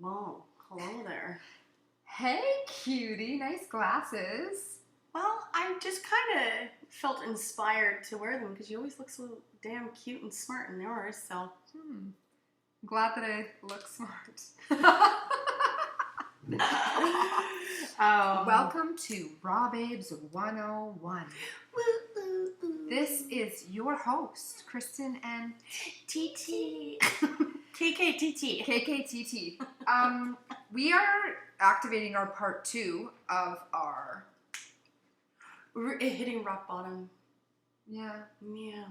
Whoa, hello there. Hey, cutie, nice glasses. Well, I just kind of felt inspired to wear them because you always look so damn cute and smart in yours, so. Glad that I look smart. Welcome to Raw Babes 101. This is your host, Kristen and TT. KKTT. KKTT. We are activating our part 2 of our... We're hitting rock bottom. Yeah. Yeah.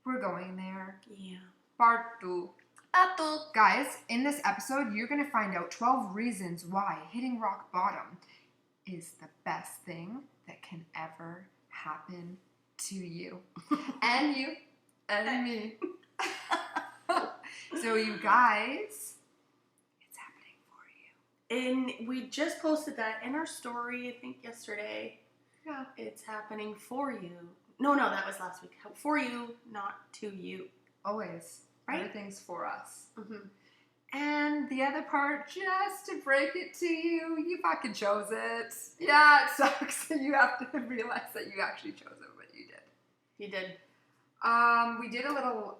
We're going there. Yeah. Part 2. Guys, in this episode, you're going to find out 12 reasons why hitting rock bottom is the best thing that can ever happen to you. And you. And me. So you guys, it's happening for you. And we just posted that in our story, I think yesterday. Yeah. It's happening for you. No, that was last week. For you, not to you. Always. Right? Everything's for us. Mm-hmm. And the other part, just to break it to you, you fucking chose it. Yeah, it sucks. You have to realize that you actually chose it, but you did. You did. We did a little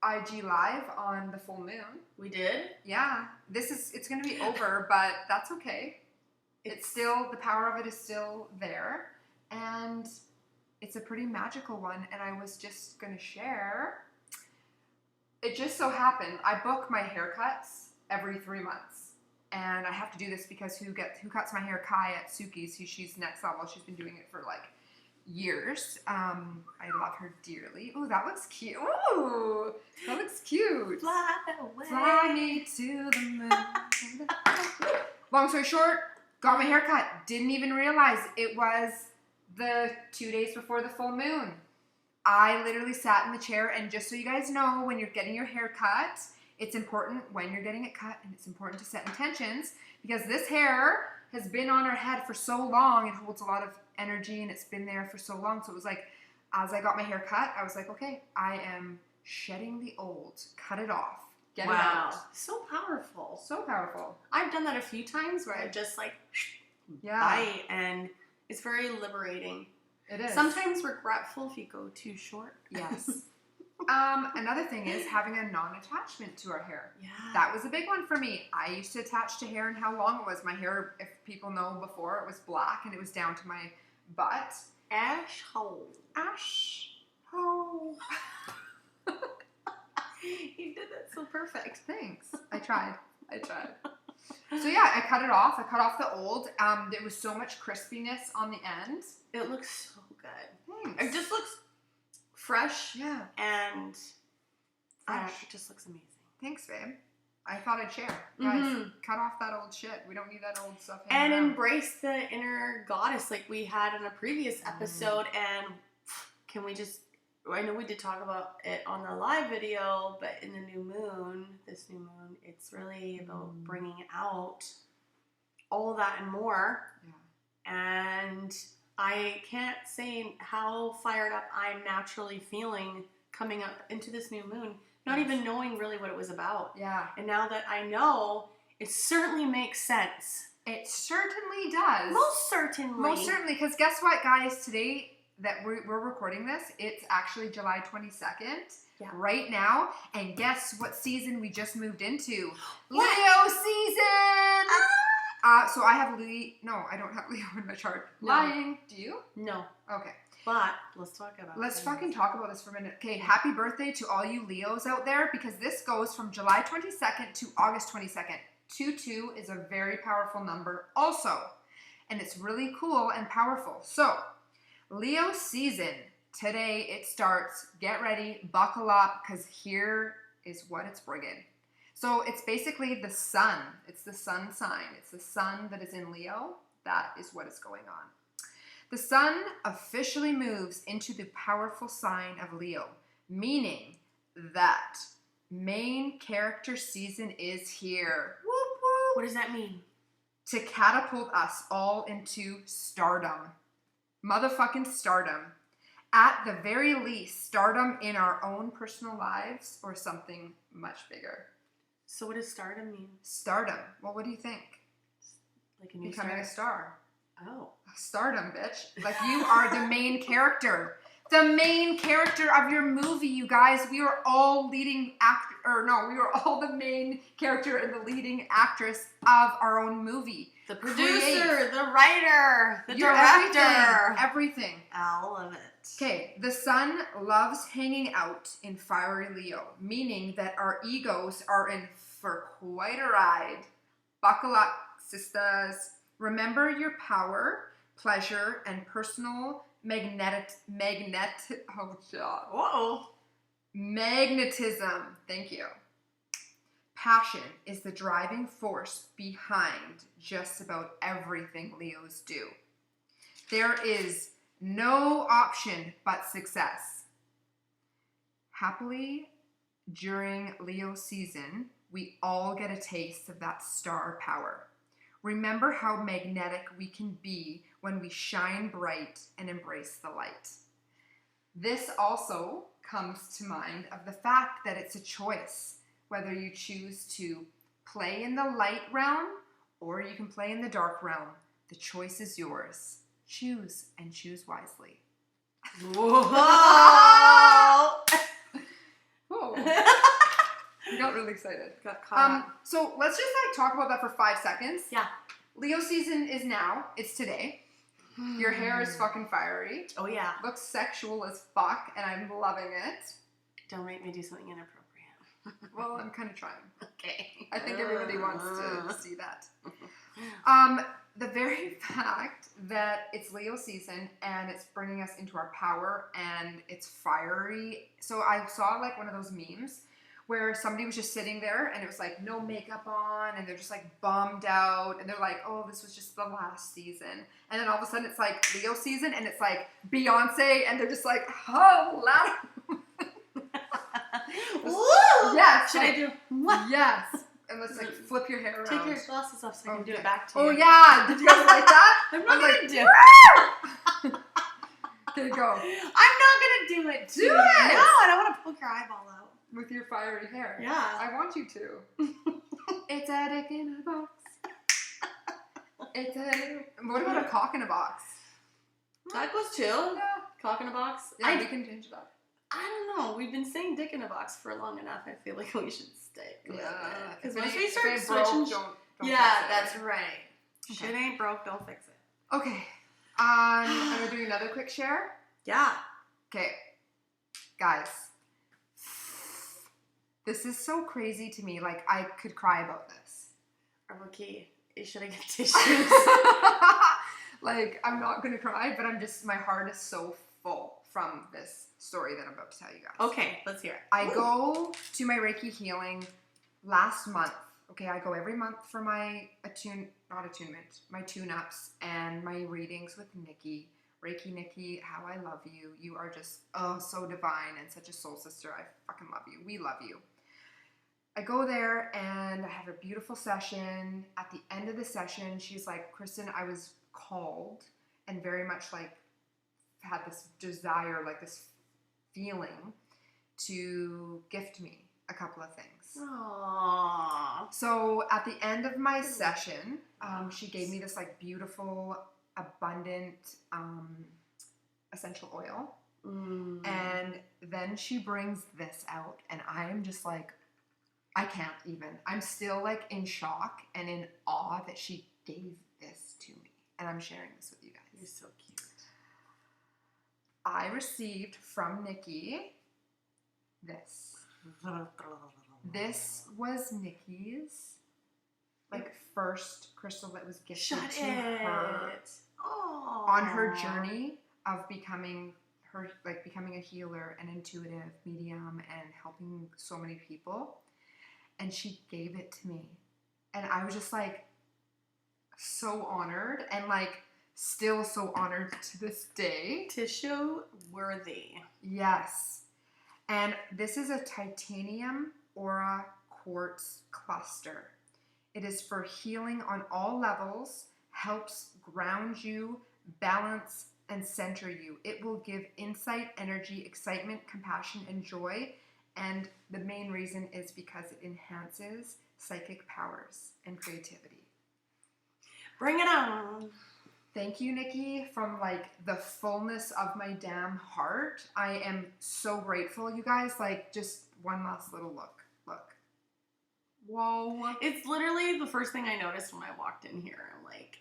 IG live on the full moon. We did? Yeah. It's going to be over, but that's okay. It's still, the power of it is still there. And it's a pretty magical one. And I was just going to share. It just so happened, I book my haircuts every 3 months. And I have to do this because who cuts my hair? Kai at Suki's. She's next level. She's been doing it for like years. I love her dearly. Ooh, that looks cute. Ooh, that looks cute. Fly away. Fly me to the moon. Long story short, got my hair cut. Didn't even realize it was the 2 days before the full moon. I literally sat in the chair, and just so you guys know, when you're getting your hair cut, it's important when you're getting it cut, and it's important to set intentions, because this hair has been on our head for so long. It holds a lot of energy, and it's been there for so long. So it was like, as I got my hair cut, I was like, okay, I am shedding the old. Cut it off. Get it out. So powerful. So powerful. I've done that a few times where I just like bite, and it's very liberating. It is. Sometimes regretful if you go too short. Yes. Another thing is having a non-attachment to our hair. Yeah. That was a big one for me. I used to attach to hair and how long it was. My hair, if people know before, it was black and it was down to my butt. Ash hole. Ash hole. You did that so perfect. Thanks. I tried. So yeah, I cut it off. I cut off the old. There was so much crispiness on the end. It looks so good. Thanks. It just looks fresh. Yeah. And Fresh. it just looks amazing. Thanks, babe. I thought I'd share. Guys, cut off that old shit. We don't need that old stuff And around. embrace the inner goddess like we had in a previous episode. And can we just... I know we did talk about it on the live video, but in the this new moon, it's really about bringing out all that and more. Yeah. And I can't say how fired up I'm naturally feeling coming up into this new moon, not even knowing really what it was about. Yeah. And now that I know, it certainly makes sense. It certainly does. Most certainly, because guess what, guys? Today that we're recording this, it's actually July 22nd right now. And guess what season we just moved into? What? Leo season! So I have No, I don't have Leo in my chart. No. Lying. Do you? No. Okay. But let's talk about it. Let's fucking talk about this for a minute. Okay, happy birthday to all you Leos out there, because this goes from July 22nd to August 22nd. 22 is a very powerful number also. And it's really cool and powerful. So, Leo season. Today it starts. Get ready. Buckle up, because here is what it's bringing. So it's basically the sun. It's the sun sign. It's the sun that is in Leo. That is what is going on. The sun officially moves into the powerful sign of Leo, meaning that main character season is here. Whoop, whoop. What does that mean? To catapult us all into stardom. Motherfucking stardom. At the very least, stardom in our own personal lives or something much bigger. So what does stardom mean? Stardom. Well, what do you think? Like a new Becoming star? a star. Oh. Stardom, bitch. Like, you are the main character. The main character of your movie, you guys. We are all we are all the main character and the leading actress of our own movie. The producer, the writer, the director. Everything. All of it. Okay, the sun loves hanging out in fiery Leo, meaning that our egos are in for quite a ride. Buckle up, sisters. Remember your power, pleasure, and personal magnetism. Thank you. Passion is the driving force behind just about everything Leos do. There is no option but success. Happily, during Leo season, we all get a taste of that star power. Remember how magnetic we can be when we shine bright and embrace the light. This also comes to mind of the fact that it's a choice, whether you choose to play in the light realm or you can play in the dark realm. The choice is yours. Choose and choose wisely. Whoa! Whoa. We got really excited. Got caught. So let's just talk about that for 5 seconds. Yeah. Leo season is now. It's today. Your hair is fucking fiery. Oh yeah. Looks sexual as fuck, and I'm loving it. Don't make me do something inappropriate. Well, I'm kind of trying. Okay. I think everybody wants to see that. The very fact that it's Leo season and it's bringing us into our power and it's fiery. So I saw one of those memes where somebody was just sitting there and it was no makeup on and they're just bummed out and they're like, oh, this was just the last season. And then all of a sudden it's Leo season and it's Beyonce and they're just oh, loud. Woo! Yes. Should I do what? Yes. And let's flip your hair around. Take your glasses off so I can do it back to you. Oh yeah. Did you guys like that? I'm not gonna do it. Okay, go. I'm not gonna do it. Do it. No, I don't want to poke your eyeball out. With your fiery hair. Yeah. I want you to. It's a dick in a box. What about a cock in a box? That goes too. Yeah. Cock in a box. Yeah, we can change it up. I don't know. We've been saying dick in a box for long enough. I feel like we should stick with it. Because once we start switching... don't that's right. Okay. Shit ain't broke, don't fix it. Okay. I'm going to do another quick share. Yeah. Okay. Guys. This is so crazy to me. I could cry about this. Okay. Should I get tissues? I'm not going to cry, but my heart is so full from this story that I'm about to tell you guys. Okay, let's hear it. I go to my Reiki healing last month. Okay, I go every month for my my tune-ups and my readings with Nikki. Reiki Nikki, how I love you. You are just, so divine and such a soul sister. I fucking love you. We love you. I go there and I have a beautiful session. At the end of the session, she's like, Kristen, I was called and very much had this desire, this feeling to gift me a couple of things. Aww. So at the end of my session, she gave me this beautiful, abundant essential oil. And then she brings this out and I am just I can't even. I'm still in shock and in awe that she gave this to me. And I'm sharing this with you guys. You're so cute. I received from Nikki this. This was Nikki's first crystal that was gifted to her on her journey of becoming a healer, an intuitive medium, and helping so many people. And she gave it to me. And I was just so honored and still so honored to this day. Tissue worthy. Yes. And this is a titanium aura quartz cluster. It is for healing on all levels, helps ground you, balance, and center you. It will give insight, energy, excitement, compassion, and joy, And the main reason is because it enhances psychic powers and creativity. Bring it on. Thank you, Nikki, from like the fullness of my damn heart. I am so grateful, you guys. Like, just one last little look. Look. Whoa. It's literally the first thing I noticed when I walked in here. I'm like,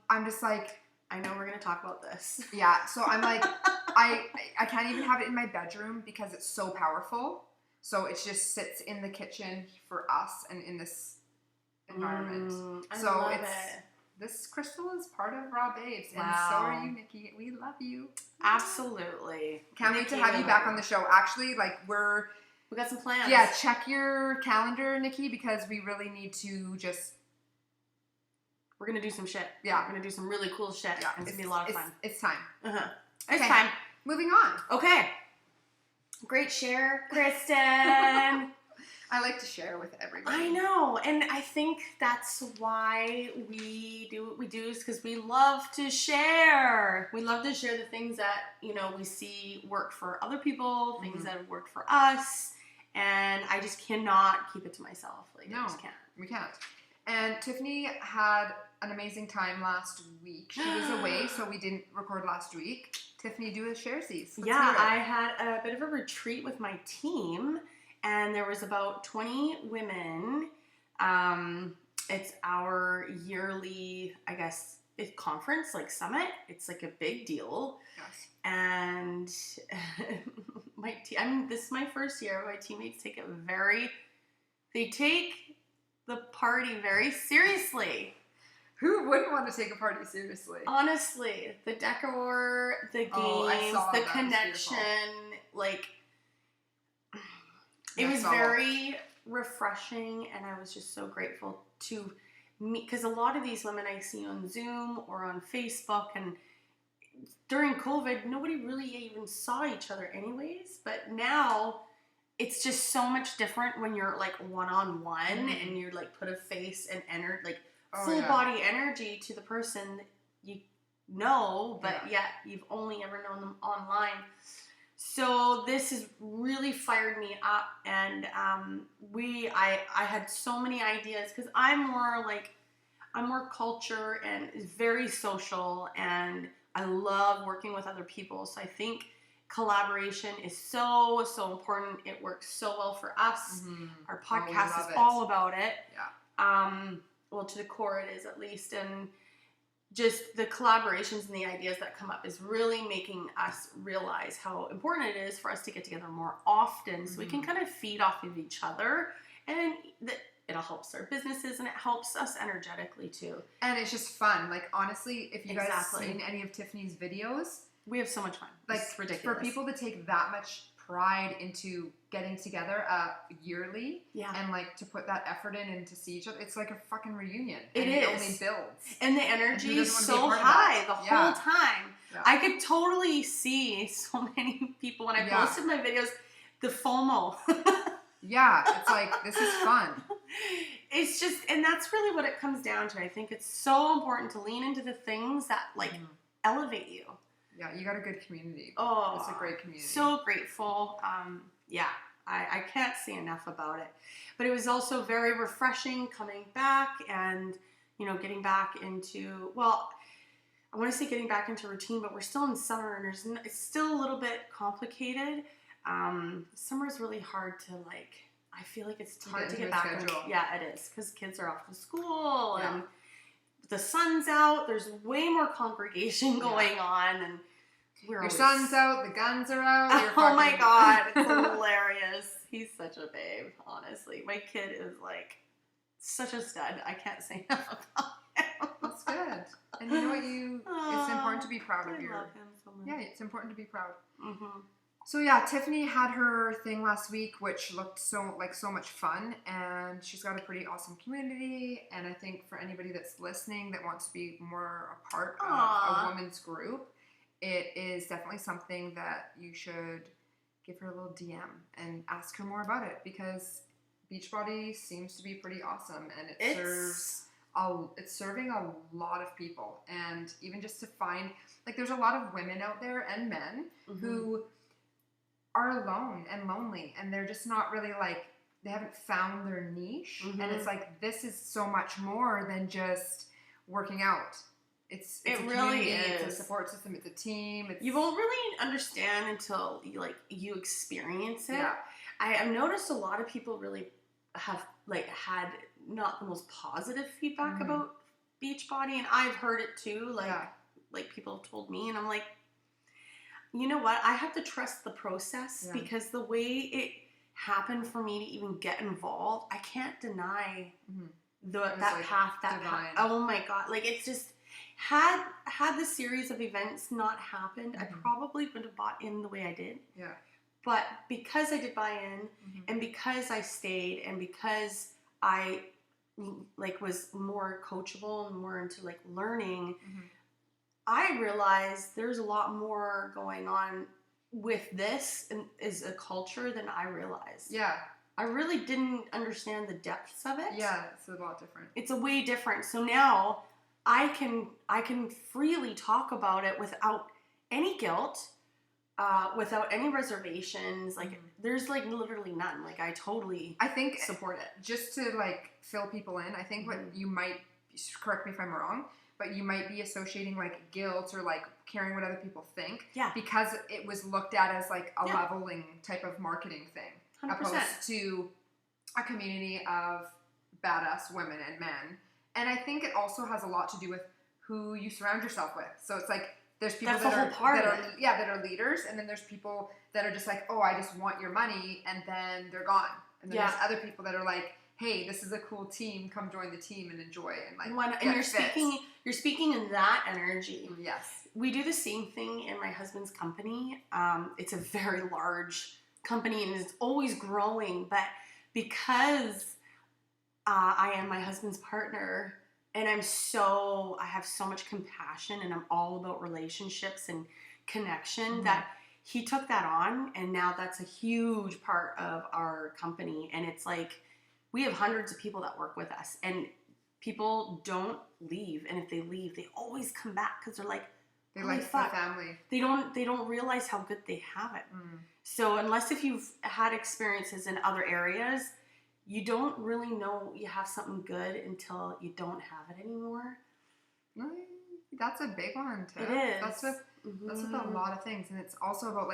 I'm just like, I know we're gonna talk about this. yeah. So I'm like, I can't even have it in my bedroom because it's so powerful. So it just sits in the kitchen for us and in this environment. I So love it's it. this crystal is part of Raw Babes, and Wow. so are you, Nikki. We love you. Absolutely. Can't wait to have you back on the show. Actually, like We got some plans. yeah, check your calendar, Nikki, because we really need to just. We're gonna do some shit. Yeah. We're gonna do some really cool shit. Yeah, It's gonna be a lot of fun. It's time. It's Okay. time. Moving on. Okay. Great share, Kristen. I like to share with everybody. I know, and I think that's why we do what we do, is because we love to share. We love to share the things that, we see work for other people, things that have worked for us, and I just cannot keep it to myself. Like, No. I just can't. We can't. And Tiffany had an amazing time last week. She was away, so we didn't record last week. Tiffany, do a sharesies. Let's Yeah, hear it. I had a bit of a retreat with my team, and there was about 20 women. It's our yearly, I guess, conference, like summit. It's like a big deal. Yes. And this is my first year. My teammates take the party very seriously. Who wouldn't want to take a party seriously? Honestly, the decor, the games, I saw the that. connection, like, it was That's all. very refreshing, and I was just so grateful to meet, because a lot of these women I see on Zoom or on Facebook, and during COVID, nobody really even saw each other anyways, but now it's just so much different when you're like one-on-one and you're like put a face and full body energy to the person that you know, but yet you've only ever known them online. So this has really fired me up, and I had so many ideas, because I'm more culture and very social, and I love working with other people. So I think collaboration is so important. It works so well for us. Our podcast is all about it. Yeah. Well, to the core it is, at least, and just the collaborations and the ideas that come up is really making us realize how important it is for us to get together more often, so we can kind of feed off of each other, and it helps our businesses, and it helps us energetically too. And it's just fun. Like, honestly, if you guys Exactly. seen any of Tiffany's videos, We have so much fun. like, It's ridiculous. for people to take that much pride into getting together yearly, and like to put that effort in and to see each other, it's like a fucking reunion. It It is. only builds. And the energy is doesn't wanna so be a part of high that? the Yeah. whole time. Yeah. I could totally see so many people when I Yeah. posted my videos, the FOMO. Yeah, it's like, this is fun. It's just, and that's really what it comes down to. I think it's so important to lean into the things that elevate you. Yeah, you got a good community. Oh, It's a great community. So grateful. I can't say enough about it. But it was also very refreshing coming back and, getting back into, well, I want to say getting back into routine, but we're still in summer, and it's still a little bit complicated. Summer is really hard to I feel like it's hard to get back in. Yeah, it is, because kids are off to school and the sun's out. There's way more congregation going on, and your son's out, the guns are out. You're oh my god, it's hilarious. He's such a babe, honestly. My kid is such a stud. I can't say enough about him. That's good. And you know what? It's important to be proud of I your. love him so much. Yeah, it's important to be proud. Mm-hmm. So yeah, Tiffany had her thing last week, which looked so much fun, and she's got a pretty awesome community. And I think for anybody that's listening that wants to be more a part of a women's group, it is definitely something that you should give her a little DM and ask her more about it, because Beachbody seems to be pretty awesome, and it's serving a lot of people. And even just to find, there's a lot of women out there and men who are alone and lonely, and they're just not really like, they haven't found their niche. Mm-hmm. And it's like, this is so much more than just working out. It's It a really community, is. It's a support system. It's a team. It's, You won't really understand until you experience it. Yeah. I've noticed a lot of people really have had not the most positive feedback about Beachbody, and I've heard it too. Like people have told me, and I'm like, you know what? I have to trust the process because the way it happened for me to even get involved, I can't deny that path. Oh my God! Like, it's just had the series of events not happened, I probably wouldn't have bought in the way I did. Yeah. But because I did buy in, and because I stayed, and because I was more coachable and more into learning, I realized there's a lot more going on with this and is a culture than I realized. Yeah. I really didn't understand the depths of it. Yeah, it's a lot different. It's a way different. So now I can freely talk about it without any guilt, without any reservations. There's literally none. I totally support it. Just to fill people in, I think what you might, correct me if I'm wrong, but you might be associating guilt or caring what other people think. Yeah. Because it was looked at as a leveling type of marketing thing. 100%. Opposed to a community of badass women and men. And I think it also has a lot to do with who you surround yourself with. So it's there's people that are leaders, and then there's people that are just oh, I just want your money, and then they're gone. And then there's other people that are hey, this is a cool team, come join the team and enjoy it. And you're speaking in that energy. Yes. We do the same thing in my husband's company. It's a very large company and it's always growing, but because I am my husband's partner, and I have so much compassion, and I'm all about relationships and connection, that he took that on, and now that's a huge part of our company. And it's we have hundreds of people that work with us, and people don't leave, and if they leave, they always come back because they're they like the family. They don't realize how good they have it. So unless if you've had experiences in other areas, you don't really know you have something good until you don't have it anymore. That's a big one too. It is. That's about a lot of things, and it's also about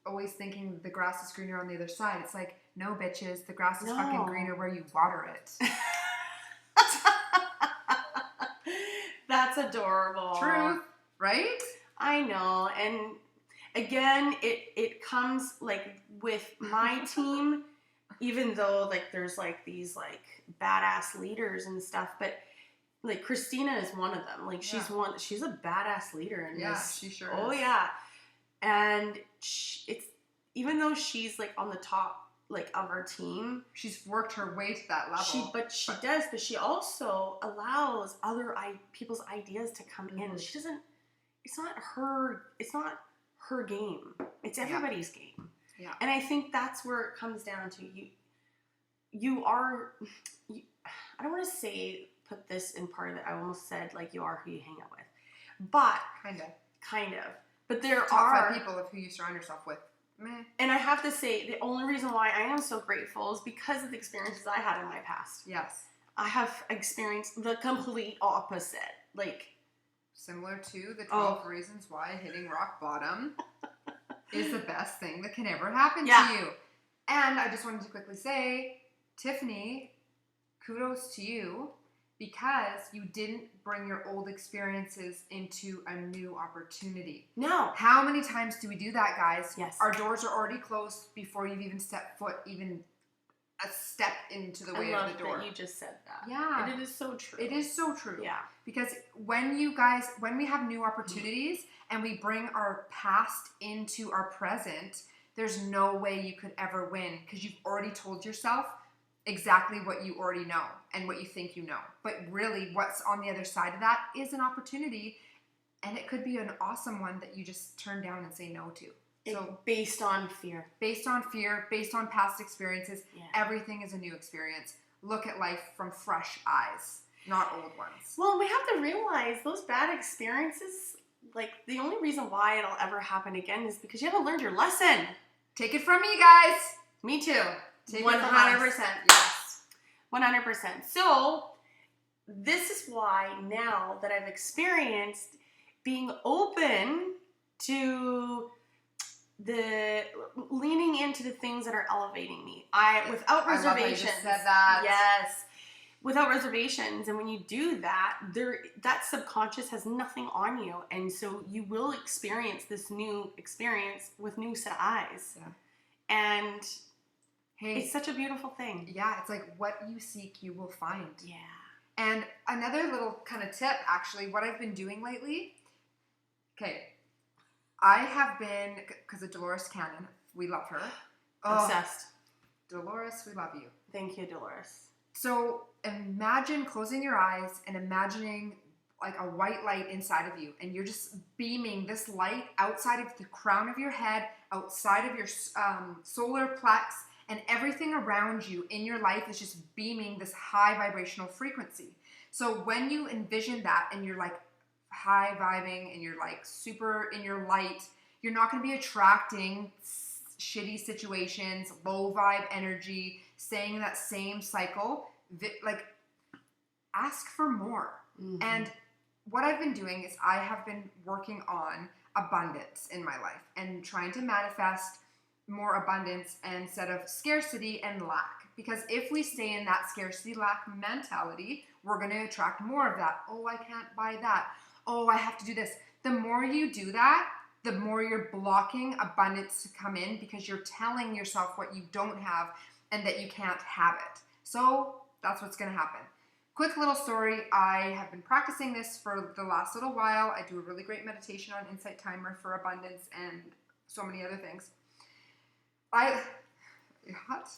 always thinking the grass is greener on the other side. It's no, bitches, the grass is fucking greener where you water it. That's adorable. Truth, right? I know. And again, it comes with my team, even though there's these badass leaders and stuff, but Christina is one of them. She's a badass leader in this. She sure is. Yeah. And it's, even though she's on the top of our team, she's worked her way to that level. But she also allows other people's ideas to come in. She doesn't. It's not her game. It's everybody's game. Yeah. And I think that's where it comes down to you. I don't want to say put this in part of it. I almost said you are who you hang out with, but kind of. But there Top 5 people of who you surround yourself with. Meh. And I have to say, the only reason why I am so grateful is because of the experiences I had in my past. Yes. I have experienced the complete opposite. Similar to the 12 reasons why hitting rock bottom is the best thing that can ever happen to you. And I just wanted to quickly say, Tiffany, kudos to you, because you didn't bring your old experiences into a new opportunity. No. How many times do we do that, guys? Yes. Our doors are already closed before you've even stepped foot, even a step into the way of the door. I love that you just said that. Yeah. And it is so true. It is so true. Yeah. Because when we have new opportunities and we bring our past into our present, there's no way you could ever win, because you've already told yourself exactly what you already know and what you think you know. But really, what's on the other side of that is an opportunity, and it could be an awesome one that you just turn down and say no to. So based on fear. Based on fear, based on past experiences, everything is a new experience. Look at life from fresh eyes, not old ones. Well, we have to realize those bad experiences, the only reason why it'll ever happen again is because you haven't learned your lesson. Take it from me, guys. Me too. Take 100%. it from us. Yes. 100%. So this is why now that I've experienced being open to the leaning into the things that are elevating me. Without reservations. I love how you just said that. Yes. Without reservations. And when you do that, that subconscious has nothing on you. And so you will experience this new experience with new set of eyes. Yeah. And hey, it's such a beautiful thing. Yeah, it's like what you seek, you will find. Yeah. And another little kind of tip, actually, what I've been doing lately. Okay. I have been, because of Dolores Cannon, we love her. Obsessed. Dolores, we love you. Thank you, Dolores. So imagine closing your eyes and imagining like a white light inside of you, and you're just beaming this light outside of the crown of your head, outside of your solar plex, and everything around you in your life is just beaming this high vibrational frequency. So when you envision that and you're like high vibing and you're like super in your light, you're not going to be attracting shitty situations, low vibe energy, staying in that same cycle. Like, ask for more. Mm-hmm. And what I've been doing is I have been working on abundance in my life and trying to manifest more abundance instead of scarcity and lack. Because if we stay in that scarcity lack mentality, we're going to attract more of that. Oh, I can't buy that. Oh, I have to do this. The more you do that, the more you're blocking abundance to come in because you're telling yourself what you don't have and that you can't have it. So that's what's going to happen. Quick little story. I have been practicing this for the last little while. I do a really great meditation on Insight Timer for abundance and so many other things. What?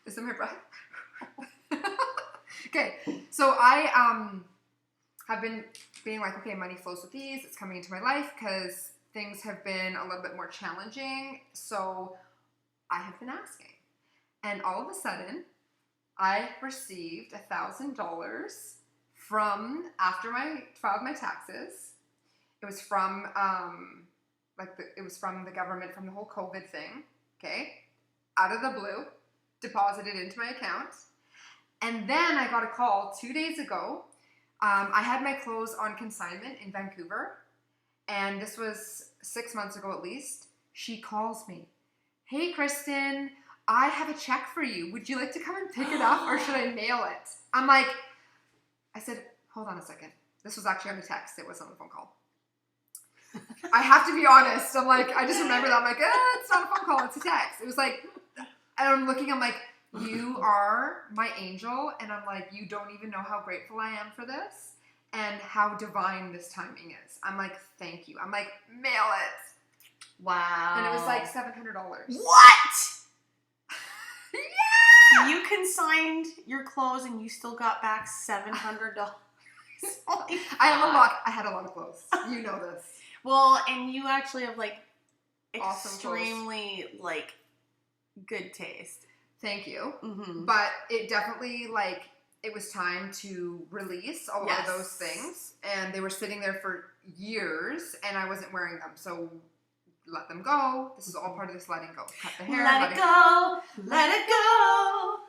Is it my breath? Okay, so I have been being like, okay, money flows with ease. It's coming into my life because things have been a little bit more challenging. So I have been asking. And all of a sudden, I received $1,000 from after I filed my taxes. It was from it was from the government, from the whole COVID thing. Okay, out of the blue, deposited into my account, and then I got a call 2 days ago. I had my clothes on consignment in Vancouver, and this was 6 months ago at least. She calls me, "Hey, Kristen, I have a check for you. Would you like to come and pick it up, or should I mail it?" I said, hold on a second. This was actually on a text. It wasn't on a phone call. I have to be honest. I just remember that. I'm like, it's not a phone call. It's a text. It was like, and I'm looking, I'm like, you are my angel. And I'm like, you don't even know how grateful I am for this and how divine this timing is. I'm like, thank you. I'm like, mail it. Wow. And it was like $700. What? Yeah! You consigned your clothes and you still got back $700. I had a lot of clothes. You know this. Well, and you actually have awesome extremely good taste. Thank you. Mm-hmm. But it definitely it was time to release a lot of those things, and they were sitting there for years, and I wasn't wearing them. So let them go. This is all part of this letting go. Cut the hair. Let it go. Let it go.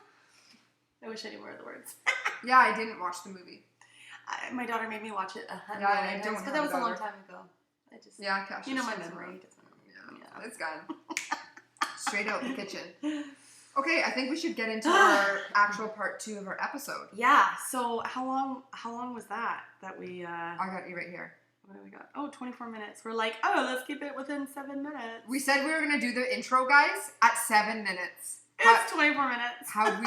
I wish I knew more of the words. Yeah, I didn't watch the movie. My daughter made me watch it 100 I times, but that was a long time ago. Cash. You know my memory. Yeah, it's gone. Straight out the kitchen. Okay, I think we should get into our actual part 2 of our episode. Yeah. So how long was that we? I got you right here. What do we got? Oh, 24 minutes. We're like, let's keep it within 7 minutes. We said we were gonna do the intro, guys, at 7 minutes. It's 24 minutes. How'd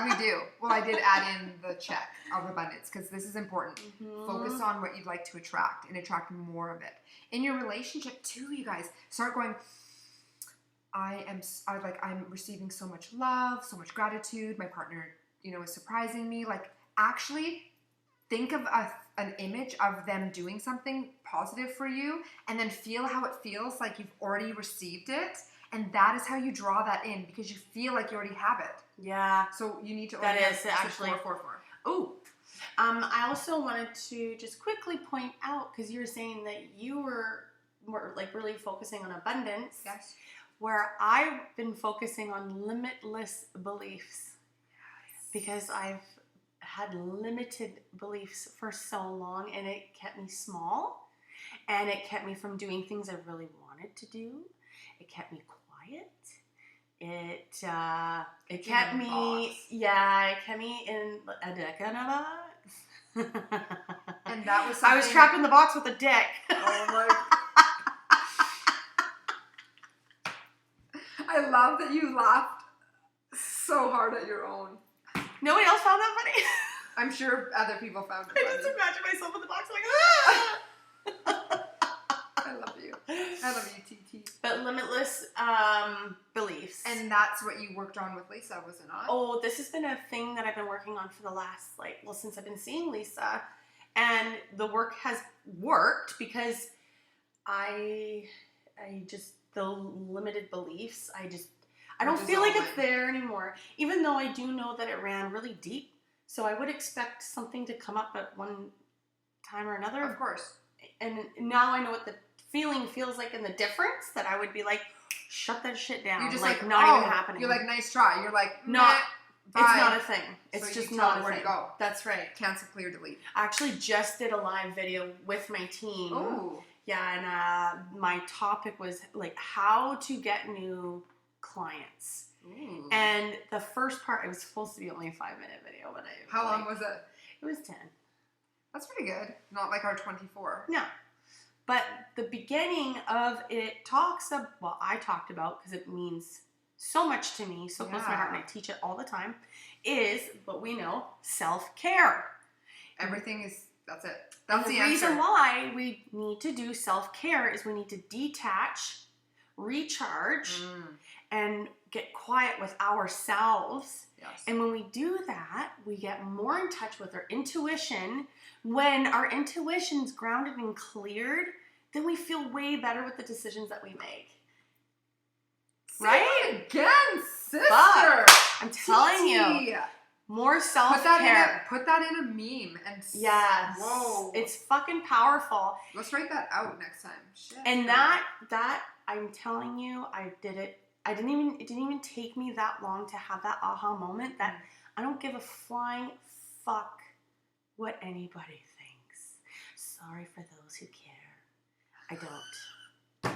we do? Well, I did add in the check of abundance because this is important. Mm-hmm. Focus on what you'd like to attract and attract more of it. In your relationship too, you guys, start going, I'm receiving so much love, so much gratitude. My partner, is surprising me. Actually think of an image of them doing something positive for you and then feel how it feels like you've already received it. And that is how you draw that in because you feel like you already have it. Yeah. So you need to. That is actually 444. Oh, I also wanted to just quickly point out because you were saying that you were more like really focusing on abundance. Yes. Where I've been focusing on limitless beliefs. Because I've had limited beliefs for so long, and it kept me small, and it kept me from doing things I really wanted to do. It kept me quiet. It kept me, it kept me in a dick and a box. And that was I was trapped in the box with a dick. Oh my. I love that you laughed so hard at your own. Nobody else found that funny? I'm sure other people found it I funny. just imagine myself in the box like, ah! I love you. I love you, TT. But limitless beliefs. And that's what you worked on with Lisa, was it not? Oh, this has been a thing that I've been working on for the last, since I've been seeing Lisa. And the work has worked because the limited beliefs, I don't feel like it's there anymore. Even though I do know that it ran really deep. So I would expect something to come up at one time or another. Of course. And now I know what the feeling feels like and the difference, that I would be like, shut that shit down. You're just not even happening. You're like, nice try. You're like, not. Bye. It's not a thing. It's so just you not tell a where thing. to go. That's right. Cancel, clear, delete. I actually just did a live video with my team. Oh. Yeah, and my topic was how to get new clients. Ooh. And the first part, it was supposed to be only a 5-minute video, but how long was it? It was 10. That's pretty good. Not like our 24. No. But the beginning of it I talked about, because it means so much to me, so close to my heart, and I teach it all the time, is what we know, self-care. Everything is, that's it. That's the answer. reason why we need to do self-care is we need to detach, recharge, and get quiet with ourselves. Yes. And when we do that, we get more in touch with our intuition. When our intuition's grounded and cleared, then we feel way better with the decisions that we make. Right? Again, sister. Fuck. I'm telling you. More self-care. Put that in a meme and yes. Whoa. It's fucking powerful. Let's write that out next time. Shit. And that I'm telling you, I did it. It didn't even take me that long to have that aha moment that I don't give a flying fuck what anybody thinks. Sorry for those who care. I don't.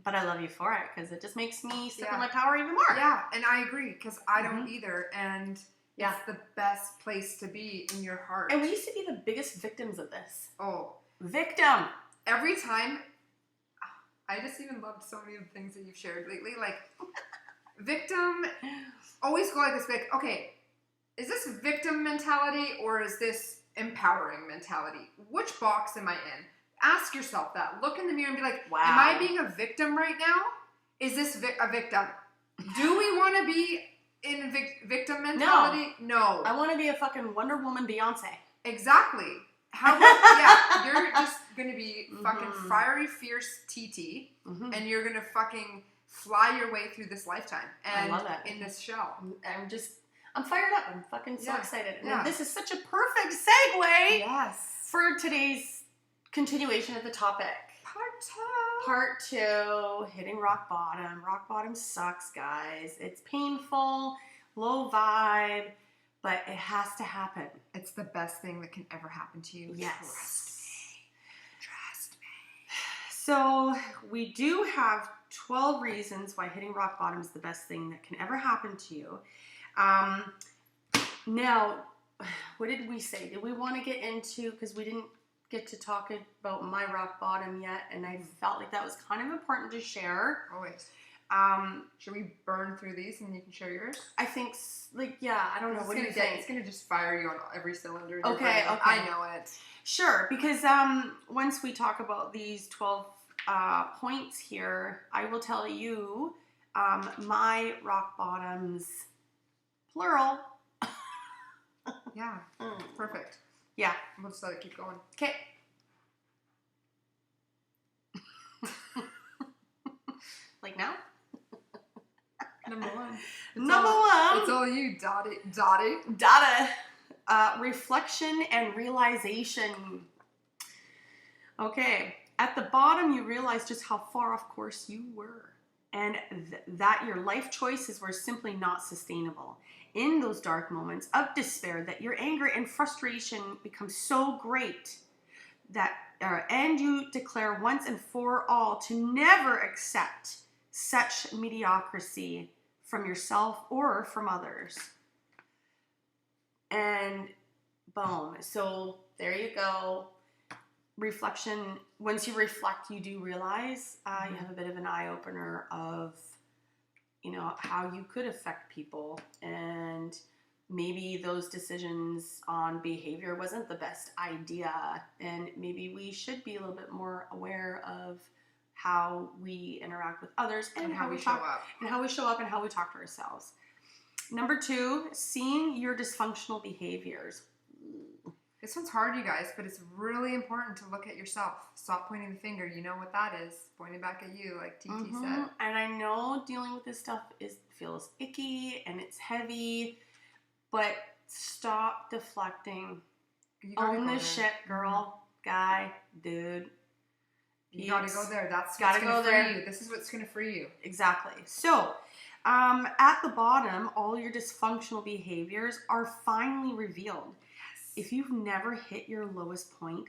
But I love you for it, because it just makes me step in my power even more. Yeah, and I agree, because I don't either. And yeah. It's the best place to be in your heart. And we used to be the biggest victims of this. Oh. Victim. Every time, I just even loved so many of the things that you've shared lately. Like, victim, always go like this, like, okay, is this victim mentality or is this empowering mentality? Which box am I in? Ask yourself that. Look in the mirror and be like, wow. Am I being a victim right now? Is this a victim? Do we want to be in victim mentality? No. I want to be a fucking Wonder Woman Beyonce. Exactly. How about, you're just going to be fucking fiery, fierce TT, and you're going to fucking fly your way through this lifetime. And I love that. In this shell. I'm fired up. I'm fucking so excited. And this is such a perfect segue for today's continuation of the topic. Part 2, hitting rock bottom. Rock bottom sucks, guys. It's painful, low vibe, but it has to happen. It's the best thing that can ever happen to you. Yes. Trust me. So we do have 12 reasons why hitting rock bottom is the best thing that can ever happen to you. Now, what did we say? Did we want to get into, because we didn't get to talk about my rock bottom yet, and I felt like that was kind of important to share. Always. Should we burn through these and you can share yours? I think, I don't know. What do you think? It's going to just fire you on every cylinder. Okay. I know it. Sure, because once we talk about these 12 points here, I will tell you my rock bottoms, plural. Yeah, perfect. Yeah. We'll just let it keep going. Okay. Like now? Number 1. Number 1. It's all you, Dottie. Data. Reflection and realization. Okay. At the bottom, you realize just how far off course you were, and that your life choices were simply not sustainable. In those dark moments of despair, that your anger and frustration become so great that, and you declare once and for all to never accept such mediocrity from yourself or from others. And boom. So there you go. Reflection. Once you reflect, you do realize you have a bit of an eye opener of, you know, how you could affect people, and maybe those decisions on behavior wasn't the best idea, and maybe we should be a little bit more aware of how we interact with others and how we show up and how we talk to ourselves. Number 2, seeing your dysfunctional behaviors. This one's hard, you guys, but it's really important to look at yourself. Stop pointing the finger. You know what that is. Pointing back at you, like TT said. And I know dealing with this stuff feels icky and it's heavy, but stop deflecting. Own this shit, girl, guy, dude. You gotta go there. That's what's gonna free you. This is what's gonna free you. Exactly. So, at the bottom, all your dysfunctional behaviors are finally revealed. If you've never hit your lowest point,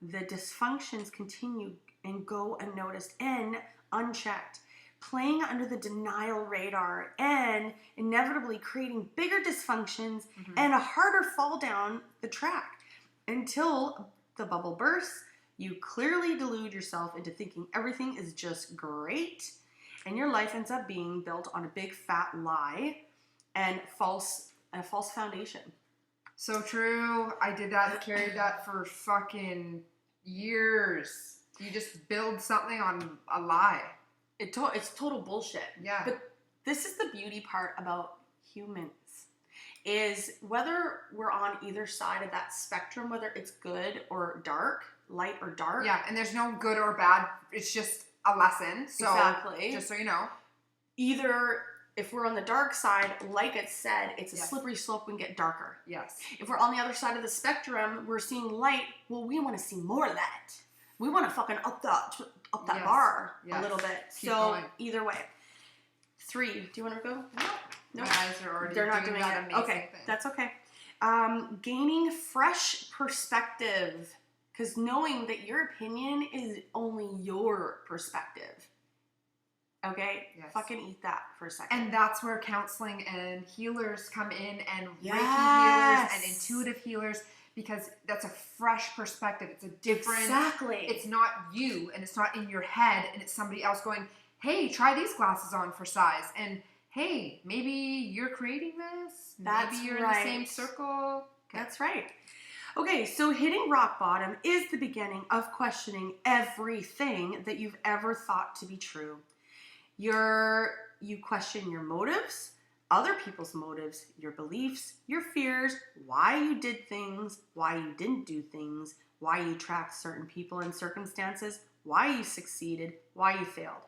the dysfunctions continue and go unnoticed and unchecked, playing under the denial radar and inevitably creating bigger dysfunctions and a harder fall down the track until the bubble bursts. You clearly delude yourself into thinking everything is just great, and your life ends up being built on a big fat lie and a false foundation. So true. I did that, carried that for fucking years. You just build something on a lie. It's total bullshit. Yeah. But this is the beauty part about humans, is whether we're on either side of that spectrum, whether it's good or dark, light or dark. Yeah, and there's no good or bad. It's just a lesson. So, exactly. Just so you know. Either, if we're on the dark side, like it said, it's a slippery slope, we can get darker. Yes. If we're on the other side of the spectrum, we're seeing light, well, we want to see more of that. We want to fucking up that bar a little bit. Keep so going. Either way. 3. Do you want to go? No. My eyes are already They're not doing that it. amazing Okay, thing. that's okay. Gaining fresh perspective, because knowing that your opinion is only your perspective. Okay? Yes. Fucking eat that for a second. And that's where counseling and healers come in, and Yes. Reiki healers and intuitive healers, because that's a fresh perspective. It's a different... Exactly. It's not you, and it's not in your head, and it's somebody else going, hey, try these glasses on for size, and hey, maybe you're creating this. Maybe you're in the same circle. Okay. That's right. Okay, so hitting rock bottom is the beginning of questioning everything that you've ever thought to be true. You question your motives, other people's motives, your beliefs, your fears, why you did things, why you didn't do things, why you tracked certain people and circumstances, why you succeeded, why you failed.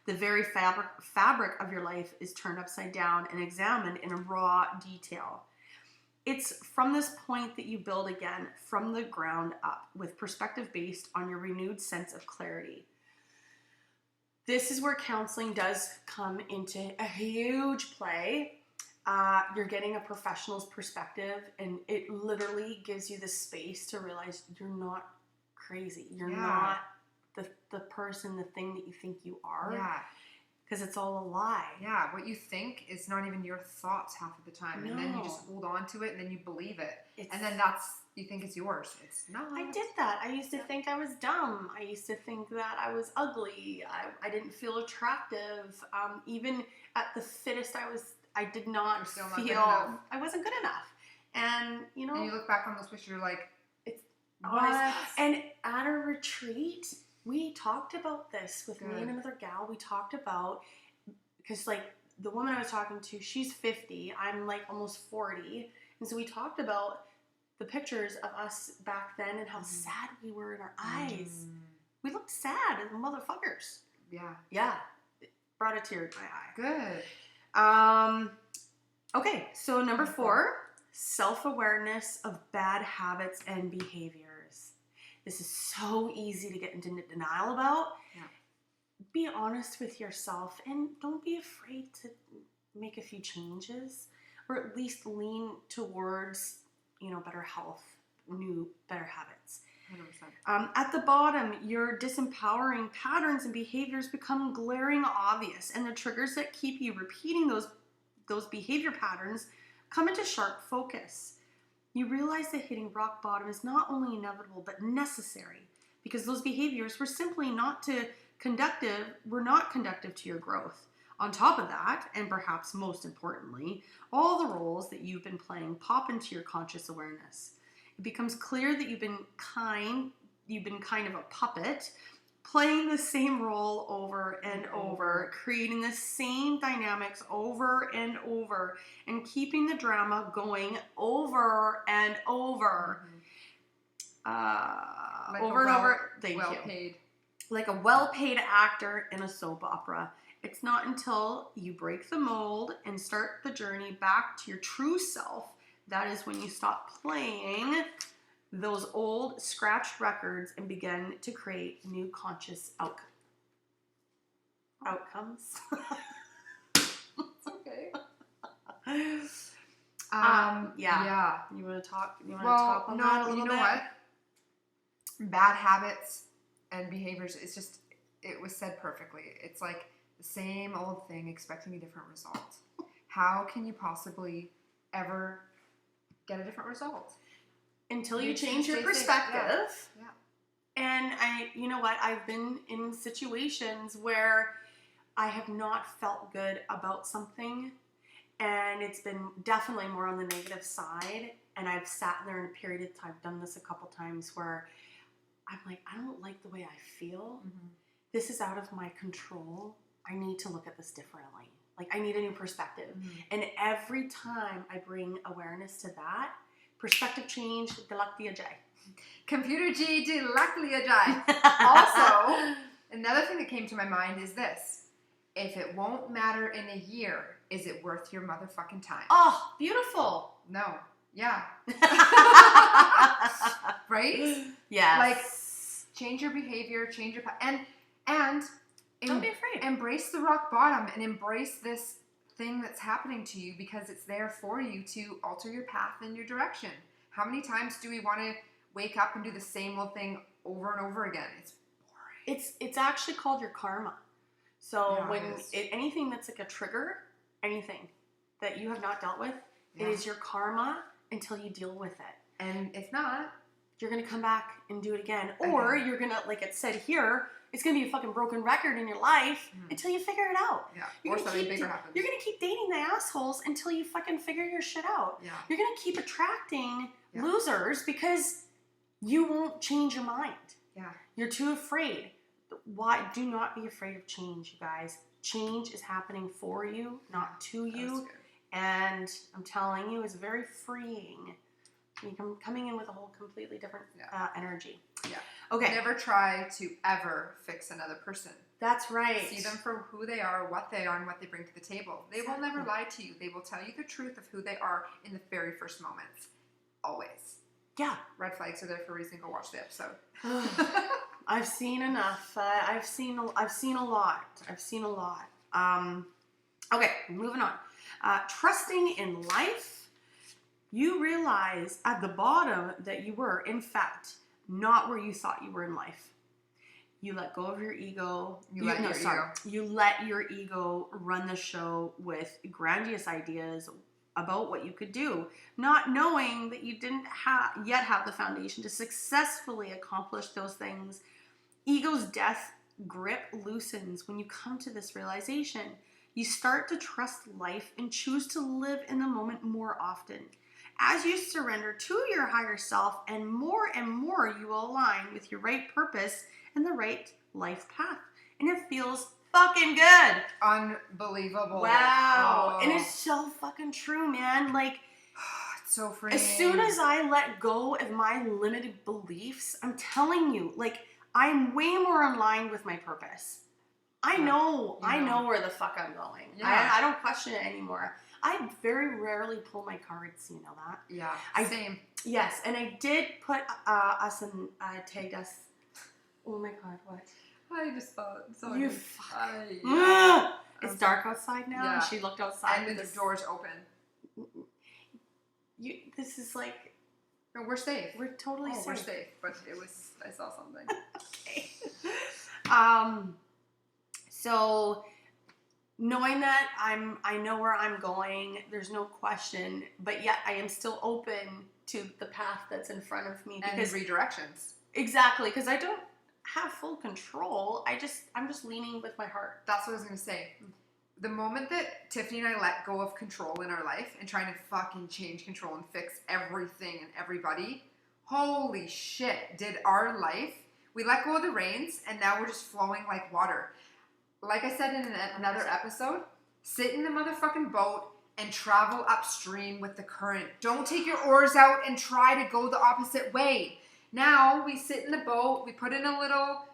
The very fabric of your life is turned upside down and examined in a raw detail. It's from this point that you build again from the ground up with perspective based on your renewed sense of clarity. This is where counseling does come into a huge play. You're getting a professional's perspective, and it literally gives you the space to realize you're not crazy. You're not the person, the thing that you think you are. Yeah. Because it's all a lie. Yeah, what you think is not even your thoughts half of the time. No. And then you just hold on to it, and then you believe it. It's, and then you think it's yours. It's not. I did that. I used to think I was dumb. I used to think that I was ugly. I didn't feel attractive. Even at the fittest I did not feel. I wasn't good enough. And, you know. And you look back on those pictures, you're like, it's what? Honest. And at a retreat, we talked about this with me and another gal. We talked about, because like the woman I was talking to, she's 50. I'm like almost 40. And so we talked about the pictures of us back then and how sad we were in our eyes. We looked sad as motherfuckers. Yeah. Yeah. It brought a tear to my Good. eye. Okay, so number 4, self-awareness of bad habits and behaviors. this is so easy to get into denial about. Yeah. Be honest with yourself and don't be afraid to make a few changes, or at least lean towards, better health, better habits. 100%. At the bottom, your disempowering patterns and behaviors become glaring obvious, and the triggers that keep you repeating those behavior patterns come into sharp focus. You realize that hitting rock bottom is not only inevitable but necessary, because those behaviors were simply not conductive to your growth. On top of that, and perhaps most importantly, all the roles that you've been playing pop into your conscious awareness. It becomes clear that you've been kind of a puppet, playing the same role over and over, creating the same dynamics over and over, and keeping the drama going over and over. Like over and over. Thank well you. Paid. Like a well-paid actor in a soap opera. It's not until you break the mold and start the journey back to your true self that is when you stop playing those old scratched records and begin to create new conscious outcomes. It's okay. Yeah. You want to talk? Talk on that a little bit? You know what? Bad habits and behaviors. It was said perfectly. It's like the same old thing, expecting a different result. How can you possibly ever get a different result? Until you change your perspective. Yeah. And you know what? I've been in situations where I have not felt good about something, and it's been definitely more on the negative side. And I've sat there in a period of time, I've done this a couple times, where I'm like, I don't like the way I feel. Mm-hmm. This is out of my control. I need to look at this differently. Like, I need a new perspective. Mm-hmm. And every time I bring awareness to that, perspective change, dilak dia jai. Computer G, dilak dia jai. Also, another thing that came to my mind is this. If it won't matter in a year, is it worth your motherfucking time? Oh, beautiful. No. Yeah. Right? Yeah. Like, change your behavior, change your... And don't be afraid. Embrace the rock bottom and embrace this thing that's happening to you, because it's there for you to alter your path and your direction. How many times do we want to wake up and do the same old thing over and over again? It's boring. It's actually called your karma. So anything that's like a trigger, anything that you have not dealt with, it is your karma until you deal with it. And if not, you're going to come back and do it again. Or you're going to, like it said here, it's going to be a fucking broken record in your life until you figure it out. Yeah. Or something bigger happens. You're going to keep dating the assholes until you fucking figure your shit out. Yeah. You're going to keep attracting losers because you won't change your mind. Yeah. You're too afraid. Why? Do not be afraid of change, you guys. Change is happening for you, not to you. And I'm telling you, it's very freeing. You're coming in with a whole completely different energy. Yeah. Okay. Never try to ever fix another person. That's right. See them for who they are, what they are, and what they bring to the table. They will never lie to you. They will tell you the truth of who they are in the very first moments. Always. Yeah. Red flags are there for a reason. Go watch the episode. I've seen enough. I've seen a lot. Okay, moving on. Trusting in life. You realize at the bottom that you were, in fact, not where you thought you were in life. You let go of your ego. You let your ego run the show with grandiose ideas about what you could do, not knowing that you didn't yet have the foundation to successfully accomplish those things. Ego's death grip loosens when you come to this realization. You start to trust life and choose to live in the moment more often. As you surrender to your higher self, and more you will align with your right purpose and the right life path. And it feels fucking good. Unbelievable. Wow. Oh. And it's so fucking true, man. Like, it's so freeing. As soon as I let go of my limited beliefs, I'm telling you, like, I'm way more in line with my purpose. I know where the fuck I'm going. Yeah. I don't question it anymore. I very rarely pull my cards, you know that. Yeah, same. Yes, and I did put us and tagged us. Oh my God, what? I just thought so. You It's dark outside now, and she looked outside and the door's open. This is like. No, we're safe. We're totally safe. We're safe, but I saw something. Okay. So knowing that I know where I'm going, there's no question, but yet I am still open to the path that's in front of me. Because redirections. Exactly, because I don't have full control. I'm just leaning with my heart. That's what I was going to say. The moment that Tiffany and I let go of control in our life and trying to fucking change control and fix everything and everybody, holy shit, did our life, we let go of the reins and now we're just flowing like water. Like I said in another episode, sit in the motherfucking boat and travel upstream with the current. Don't take your oars out and try to go the opposite way. Now we sit in the boat, we put in a little,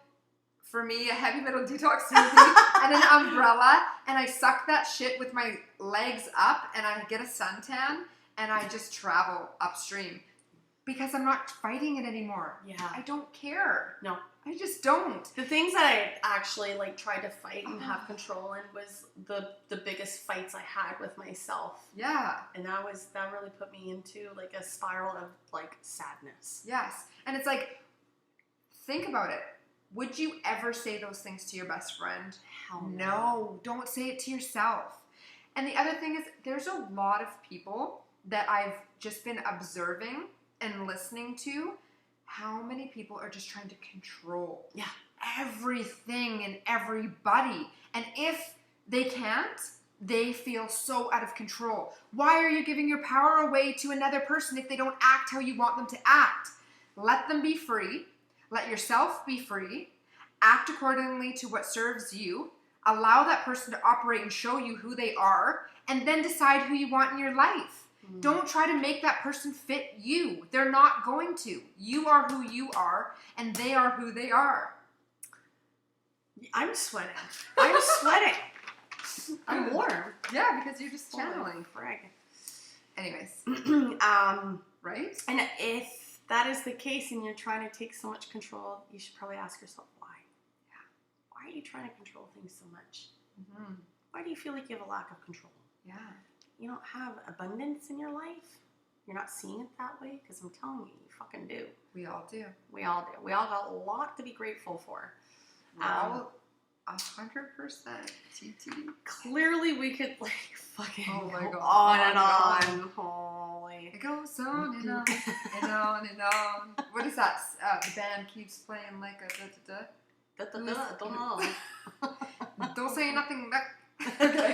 for me, a heavy metal detox smoothie and an umbrella, and I suck that shit with my legs up and I get a suntan and I just travel upstream because I'm not fighting it anymore. Yeah. I don't care. No. I just don't. The things that I actually like tried to fight and have control in was the biggest fights I had with myself. Yeah. And that really put me into like a spiral of like sadness. Yes. And it's like, think about it. Would you ever say those things to your best friend? Hell no. No, don't say it to yourself. And the other thing is, there's a lot of people that I've just been observing and listening to. How many people are just trying to control everything and everybody? And if they can't, they feel so out of control. Why are you giving your power away to another person if they don't act how you want them to act? Let them be free. Let yourself be free. Act accordingly to what serves you. Allow that person to operate and show you who they are, and then decide who you want in your life. Don't try to make that person fit you. They're not going to. You are who you are, and they are who they are. I'm sweating. I'm warm. Yeah, because you're just channeling. Frig. Anyways. Right? And if that is the case and you're trying to take so much control, you should probably ask yourself why. Yeah. Why are you trying to control things so much? Mm-hmm. Why do you feel like you have a lack of control? Yeah. You don't have abundance in your life? You're not seeing it that way? Because I'm telling you, you fucking do. We all do. We all do. We all got a lot to be grateful for. 100% TT. Clearly we could like fucking go on and on. Holy. It goes on and on and on and on. What is that? The band keeps playing like a I don't know. Don't say nothing back. Okay.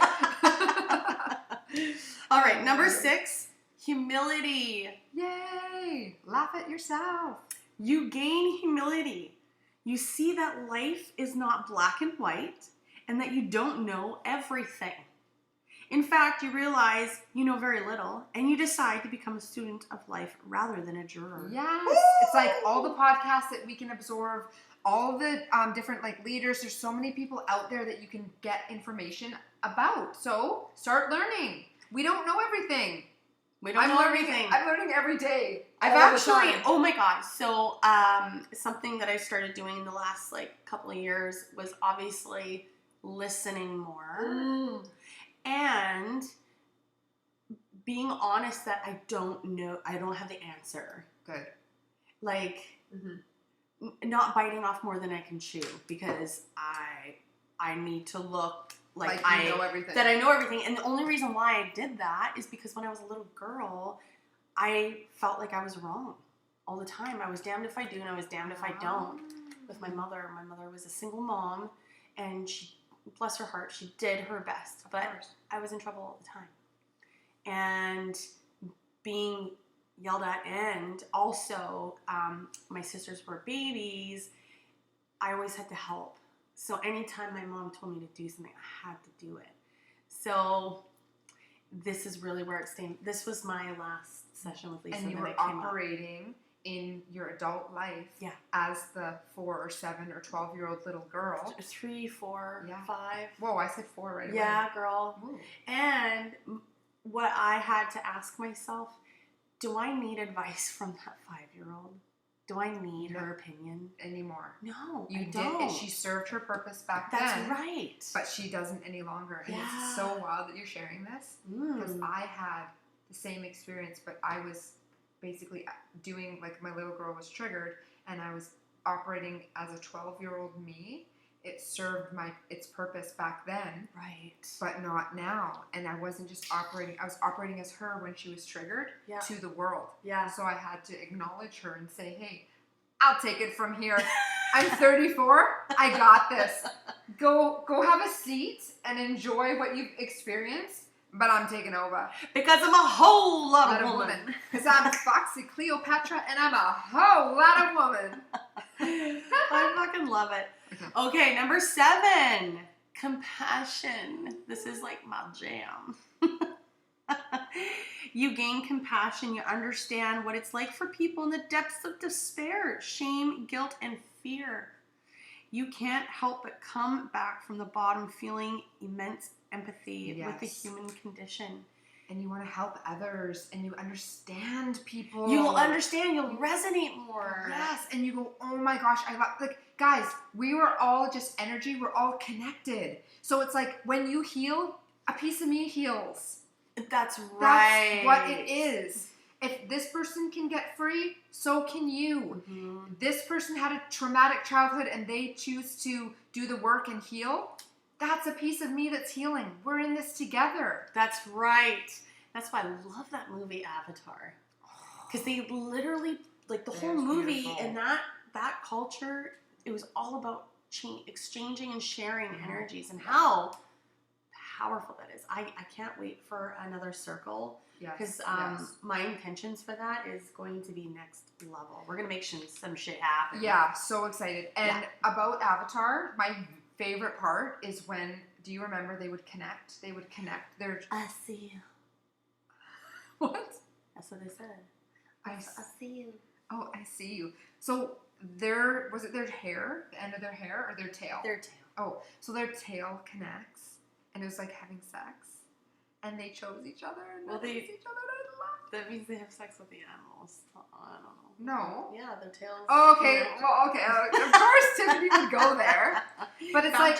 All right, number 6, humility. Yay! Laugh at yourself. You gain humility. You see that life is not black and white and that you don't know everything. In fact, you realize you know very little and you decide to become a student of life rather than a juror. Yes. It's like all the podcasts that we can absorb, all the different like leaders. There's so many people out there that you can get information about. So start learning. We don't know everything. We don't know everything. I'm learning every day. I've actually, oh my God. So something that I started doing in the last like couple of years was obviously listening more and being honest that I don't know, I don't have the answer. Good. Like not biting off more than I can chew because I need to look like I know everything. That I know everything. And the only reason why I did that is because when I was a little girl, I felt like I was wrong all the time. I was damned if I do and I was damned if I don't. With my mother was a single mom and she, bless her heart, she did her best. But I was in trouble all the time. And being yelled at, and also my sisters were babies, I always had to help. So anytime my mom told me to do something, I had to do it. So this is really where it stayed. This was my last session with Lisa. And you were operating in your adult life as the 4 or 7 or 12-year-old little girl. 3, 4, 5. Whoa, I said 4 right away. Yeah, girl. Ooh. And what I had to ask myself, do I need advice from that 5-year-old? Do I need her opinion anymore? No, you I did. don't. She served her purpose back That's then. That's right. But she doesn't any longer. And it's so wild that you're sharing this because I had the same experience, but I was basically doing, like, my little girl was triggered and I was operating as a 12-year-old me. It served its purpose back then, right? But not now. And I wasn't just operating. I was operating as her when she was triggered to the world. Yeah. So I had to acknowledge her and say, "Hey, I'll take it from here. I'm 34. I got this. Go have a seat and enjoy what you've experienced. But I'm taking over because I'm a whole lot of woman. Because I'm Foxy Cleopatra and I'm a whole lot of woman." I fucking love it. Okay, number 7, compassion. This is like my jam. You gain compassion. You understand what it's like for people in the depths of despair, shame, guilt, and fear. You can't help but come back from the bottom feeling immense empathy with the human condition. And you want to help others, and you understand people. You will understand. You'll resonate more. Yes, and you go, oh my gosh, I love, like, guys, we were all just energy. We're all connected. So it's like when you heal, a piece of me heals. That's right. That's what it is. If this person can get free, so can you. Mm-hmm. This person had a traumatic childhood and they choose to do the work and heal. That's a piece of me that's healing. We're in this together. That's right. That's why I love that movie Avatar. Because they literally, like, the whole movie beautiful. And that culture, it was all about exchanging and sharing energies and how powerful that is. I can't wait for another circle. Because my intentions for that is going to be next level. We're going to make some shit happen. Yeah, so excited. And about Avatar, my favorite part is when, do you remember they would connect? They would connect their... I see you. What? That's what they said. I see you. Oh, I see you. So was it their hair, the end of their hair, or their tail? Their tail. Oh, so their tail connects, and it was like having sex, and they chose each other, and they each other, and I loved. That means they have sex with the animals. I don't know. No. Yeah, their tails. Oh, okay. Well, okay. Of course, Tiffany would go there. But it's like,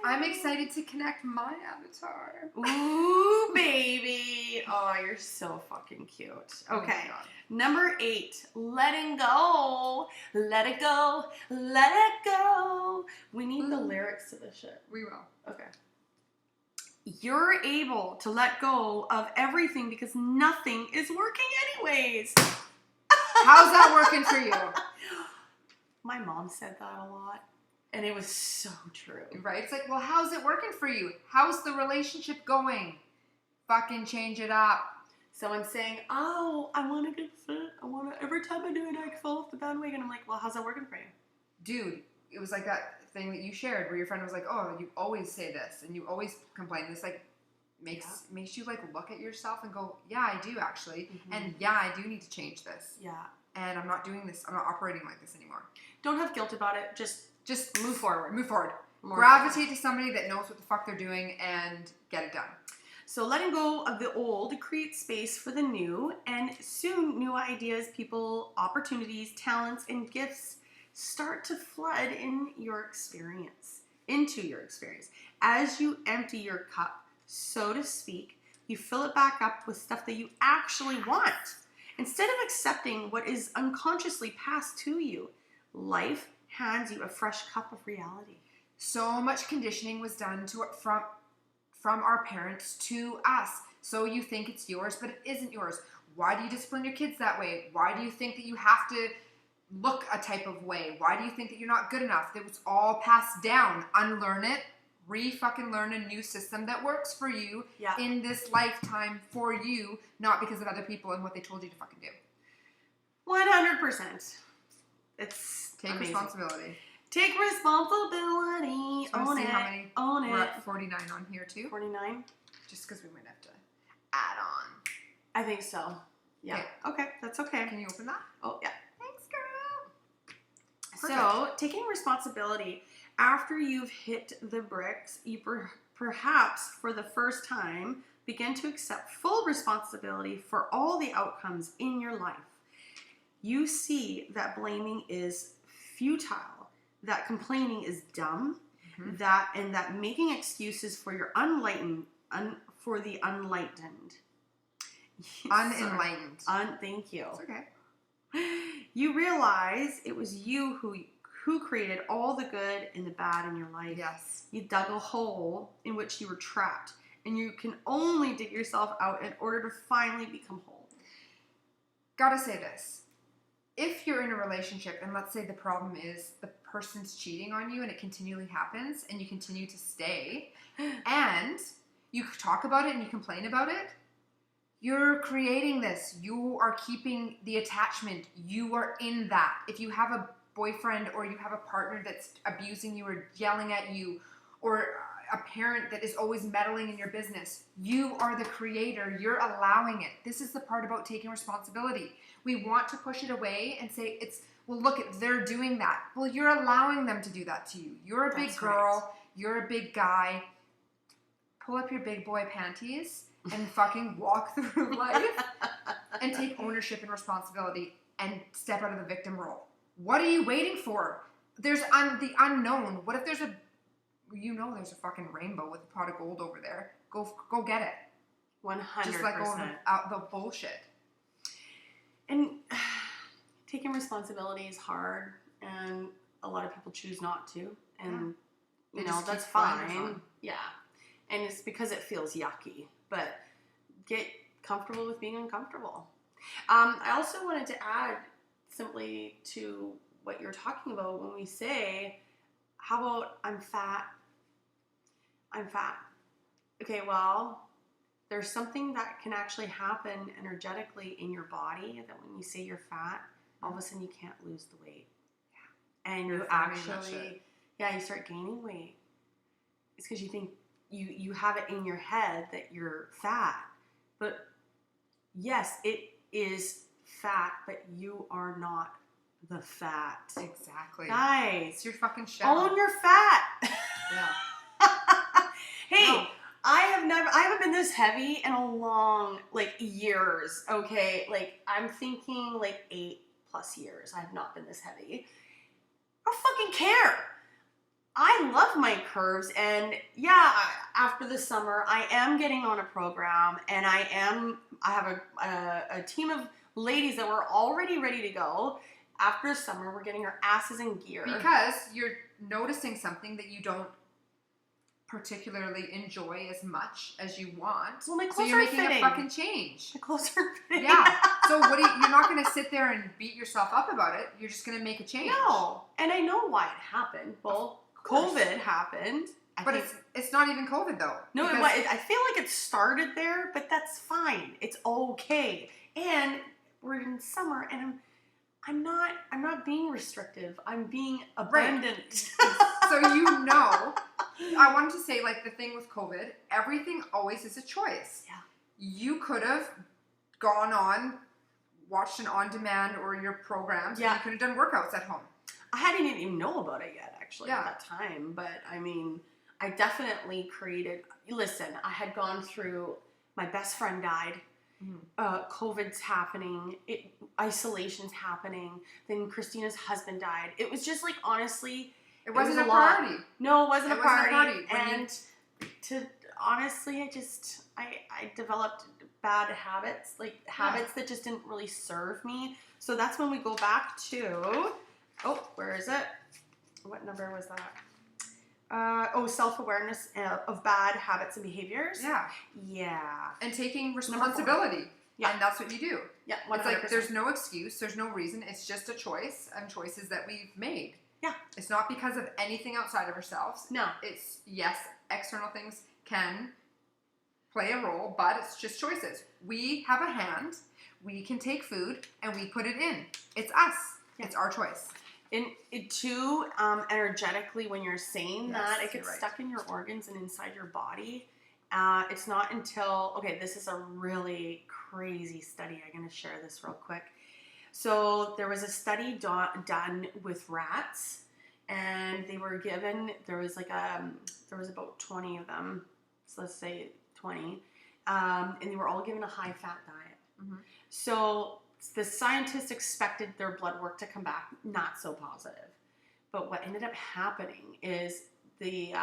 I'm excited to connect my avatar. Ooh, baby. Oh, you're so fucking cute. Okay. Oh, number 8, letting go. Let it go. Let it go. We need the lyrics to this shit. We will. Okay. You're able to let go of everything because nothing is working anyways. How's that working for you? My mom said that a lot, and it was so true. Right? It's like, well, how's it working for you? How's the relationship going? Fucking change it up. Someone's saying, oh, I want to get fit. Every time I do it, I fall off the bandwagon. I'm like, well, how's that working for you? Dude, it was like that thing that you shared where your friend was like, oh, you always say this, and you always complain. This, like, makes you, like, look at yourself and go, yeah, I do actually. Mm-hmm. And yeah, I do need to change this. Yeah. And I'm not doing this. I'm not operating like this anymore. Don't have guilt about it. Just move forward. Move forward. Gravitate to somebody that knows what the fuck they're doing and get it done. So letting go of the old creates space for the new, and soon new ideas, people, opportunities, talents, and gifts start to flood into your experience. As you empty your cup, so to speak, you fill it back up with stuff that you actually want. Instead of accepting what is unconsciously passed to you, life hands you a fresh cup of reality. So much conditioning was done from our parents to us. So you think it's yours, but it isn't yours. Why do you discipline your kids that way? Why do you think that you have to look a type of way? Why do you think that you're not good enough? It was all passed down. Unlearn it. Fucking learn a new system that works for you in this lifetime for you, not because of other people and what they told you to fucking do. 100%. It's take amazing. Responsibility. Take responsibility. Own it. How many? Own it. We're at 49 on here too. 49. Just because we might have to add on. I think so. Yeah. Okay. That's okay. Can you open that? Oh yeah. Thanks, girl. Perfect. So taking responsibility. After you've hit the bricks, you perhaps for the first time begin to accept full responsibility for all the outcomes in your life. You see that blaming is futile, that complaining is dumb, that making excuses for your for the unenlightened. Unenlightened. Thank you. It's okay. You realize it was you who created all the good and the bad in your life. Yes. You dug a hole in which you were trapped, and you can only dig yourself out in order to finally become whole. Gotta say this. If you're in a relationship and let's say the problem is the person's cheating on you and it continually happens and you continue to stay and you talk about it and you complain about it, you're creating this. You are keeping the attachment. You are in that. If you have a boyfriend or you have a partner that's abusing you or yelling at you or a parent that is always meddling in your business, you are the creator. You're allowing it. This is the part about taking responsibility. We want to push it away and say well, look, they're doing that. Well, you're allowing them to do that to you. You're a big girl. Right. You're a big guy. Pull up your big boy panties and fucking walk through life and take ownership and responsibility and step out of the victim role. What are you waiting for? There's the unknown. What if there's a fucking rainbow with a pot of gold over there? Go get it. 100%. Just let go of the bullshit. And taking responsibility is hard, and a lot of people choose not to, and that's fine. Yeah, and it's because it feels yucky. But get comfortable with being uncomfortable. I also wanted to add simply to what you're talking about when we say, how about I'm fat? I'm fat. Okay, well, there's something that can actually happen energetically in your body that when you say you're fat, all of a sudden you can't lose the weight. Yeah. And you actually, you start gaining weight. It's because you think you have it in your head that you're fat. But yes, it is fat, but you are not the fat. Exactly. Guys, you're fucking shell. Own your fat. Yeah. Hey, no. I haven't been this heavy in a long, years, okay? I'm thinking 8+ years. I have not been this heavy. I don't fucking care. I love my curves, and after the summer, I am getting on a program, and I have a team of ladies that were already ready to go. After the summer, we're getting our asses in gear. Because you're noticing something that you don't particularly enjoy as much as you want. Well, my clothes so you're making fitting. A fucking change. My clothes are fitting. Yeah. So you're not going to sit there and beat yourself up about it. You're just going to make a change. No. And I know why it happened. Well, COVID happened. But it's not even COVID though. No, I feel like it started there, but that's fine. It's okay. And we're in summer, and I'm not being restrictive. I'm being abundant. Right. So I wanted to say, the thing with COVID, everything always is a choice. Yeah. You could have gone on, watched an on-demand or your programs, and you could have done workouts at home. I didn't even know about it yet, actually, at that time. But, I definitely listen, I had gone through, my best friend died. COVID's happening, isolation's happening, then Christina's husband died. It was just honestly, it wasn't a priority. No, it wasn't a priority. And honestly, I developed bad habits, habits that just didn't really serve me. So that's when we go back to, where is it? What number was that? Self-awareness of bad habits and behaviors. Yeah. Yeah. And taking responsibility. Yeah. And that's what you do. Yeah. 100%. It's there's no excuse. There's no reason. It's just a choice and choices that we've made. Yeah. It's not because of anything outside of ourselves. No. It's, yes, external things can play a role, but it's just choices. We have a hand. We can take food and we put it in. It's us. Yeah. It's our choice. Too, energetically, when you're saying that, it gets stuck in your organs and inside your body. It's not until, this is a really crazy study. I'm going to share this real quick. So there was a study done with rats, and they were given, there was about 20 of them, so let's say 20, and they were all given a high-fat diet. Mm-hmm. So the scientists expected their blood work to come back not so positive. But what ended up happening is the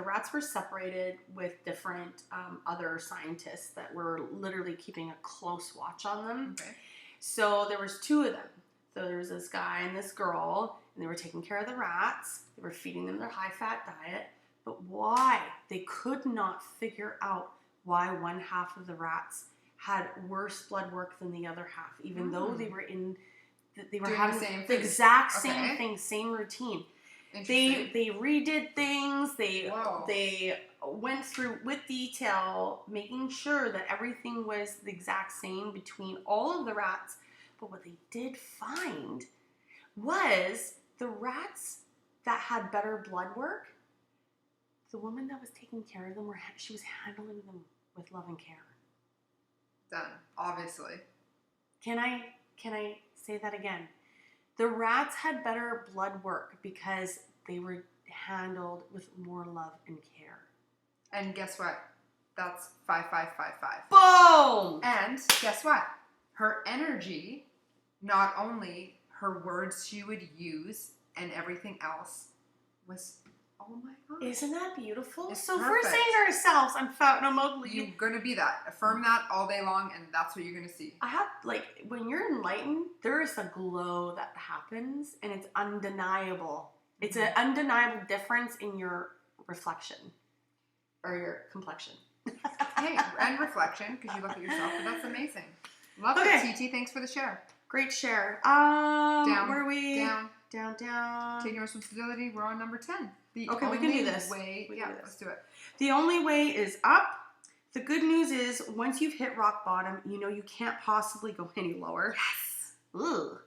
rats were separated with different other scientists that were literally keeping a close watch on them. Okay. So there was 2 of them. So there was this guy and this girl, and they were taking care of the rats. They were feeding them their high-fat diet. But why? They could not figure out why one half of the rats had worse blood work than the other half, even though they were Doing having the exact same Okay. thing, same routine. Interesting. They redid things. They went through with detail, making sure that everything was the exact same between all of the rats. But what they did find was the rats that had better blood work, the woman that was taking care of them, she was handling them with love and care. Done. Obviously. Can I say that again? The rats had better blood work because they were handled with more love and care. And guess what? That's 5555. Boom! And guess what? Her energy, not only her words she would use and everything else, was, oh my God. Isn't that beautiful? It's so perfect. if we're saying to ourselves, I'm fat and I'm ugly. You're going to be that. Affirm that all day long, and that's what you're going to see. I have, when you're enlightened, there is a glow that happens, and it's undeniable. It's an undeniable difference in your reflection or your complexion. Hey, and reflection, because you look at yourself, but that's amazing. Love Okay. it, TT. Thanks for the share. Great share. Down. Where are we? Down. Taking responsibility. We're on number 10. Okay, we can do this. We can do this. Let's do it. The only way is up. The good news is, once you've hit rock bottom, you know you can't possibly go any lower. Yes. Ugh.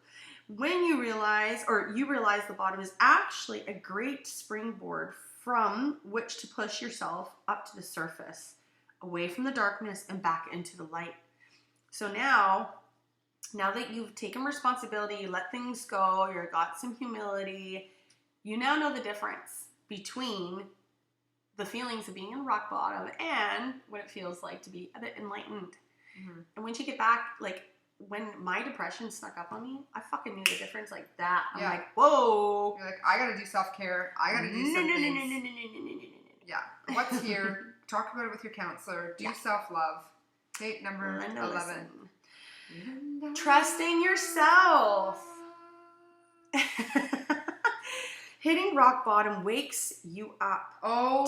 When you realize the bottom is actually a great springboard from which to push yourself up to the surface, away from the darkness and back into the light. So now that you've taken responsibility, you let things go, you've got some humility, you now know the difference between the feelings of being in rock bottom and what it feels like to be a bit enlightened. Mm-hmm. And once you get back, when my depression snuck up on me, I fucking knew the difference like that. I'm like, whoa. You're like, I gotta do self-care. I gotta do some things. Yeah. What's here? Talk about it with your counselor. Do self-love. Okay, number 11. Trusting yourself. Hitting rock bottom wakes you up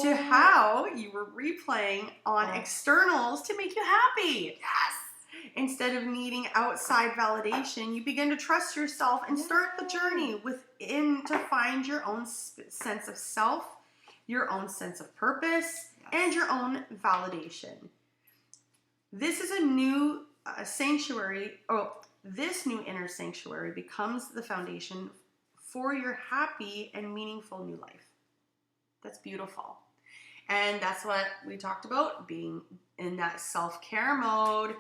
to how you were replaying on externals to make you happy. Yes. Instead of needing outside validation, you begin to trust yourself and start the journey within to find your own sense of self, your own sense of purpose, and your own validation. This is a new sanctuary. This new inner sanctuary becomes the foundation for your happy and meaningful new life. That's beautiful. And that's what we talked about, being in that self-care mode.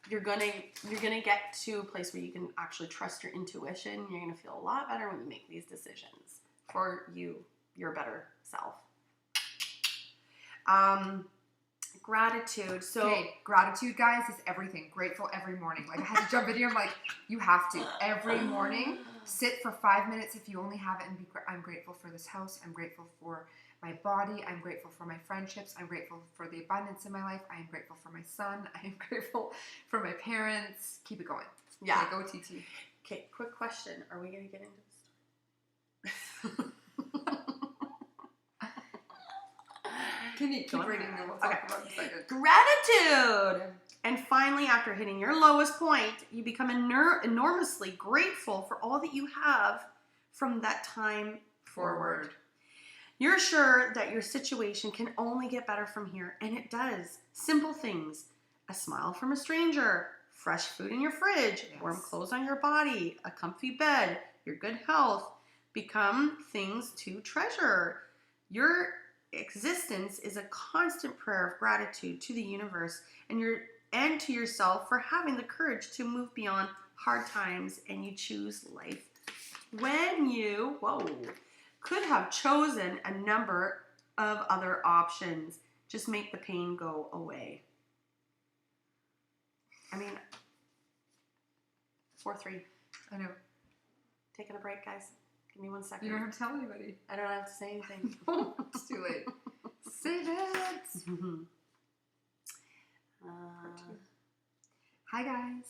You're gonna get to a place where you can actually trust your intuition. You're gonna feel a lot better when you make these decisions for your better self. Gratitude. So gratitude, guys, is everything. Grateful every morning. I had to jump in here. I'm like, you have to every morning sit for 5 minutes if you only have it and be. I'm grateful for this house. I'm grateful for my body. I'm grateful for my friendships. I'm grateful for the abundance in my life. I am grateful for my son. I am grateful for my parents. Keep it going. Yeah. Okay, go TT. Okay, quick question. Are we going to get into this story? Can you keep reading and we'll talk about it in a second. Gratitude! And finally, after hitting your lowest point, you become enormously grateful for all that you have from that time forward. You're sure that your situation can only get better from here, and it does. Simple things. A smile from a stranger, fresh food in your fridge, warm clothes on your body, a comfy bed, your good health become things to treasure. Your existence is a constant prayer of gratitude to the universe and to yourself for having the courage to move beyond hard times, and you choose life when you could have chosen a number of other options. Just make the pain go away. I mean, 4-3. I know. Taking a break, guys. Give me 1 second. You don't have to tell anybody. I don't have to say anything. No, it's too late. Save it. Hi guys.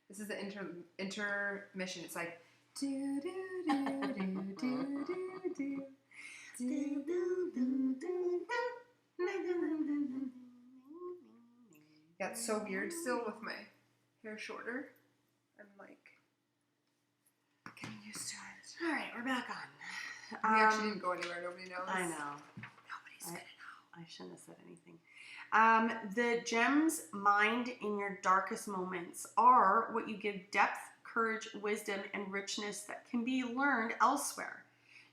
This is the intermission. It's like do do do do do do do. Yeah, it's so weird still with my hair shorter. I'm like getting used to it. All right, we're back on. We actually didn't go anywhere. Nobody knows. I know. Nobody's gonna know. I shouldn't have said anything. The gems mined in your darkest moments are what you give depth, courage, wisdom, and richness that can be learned elsewhere.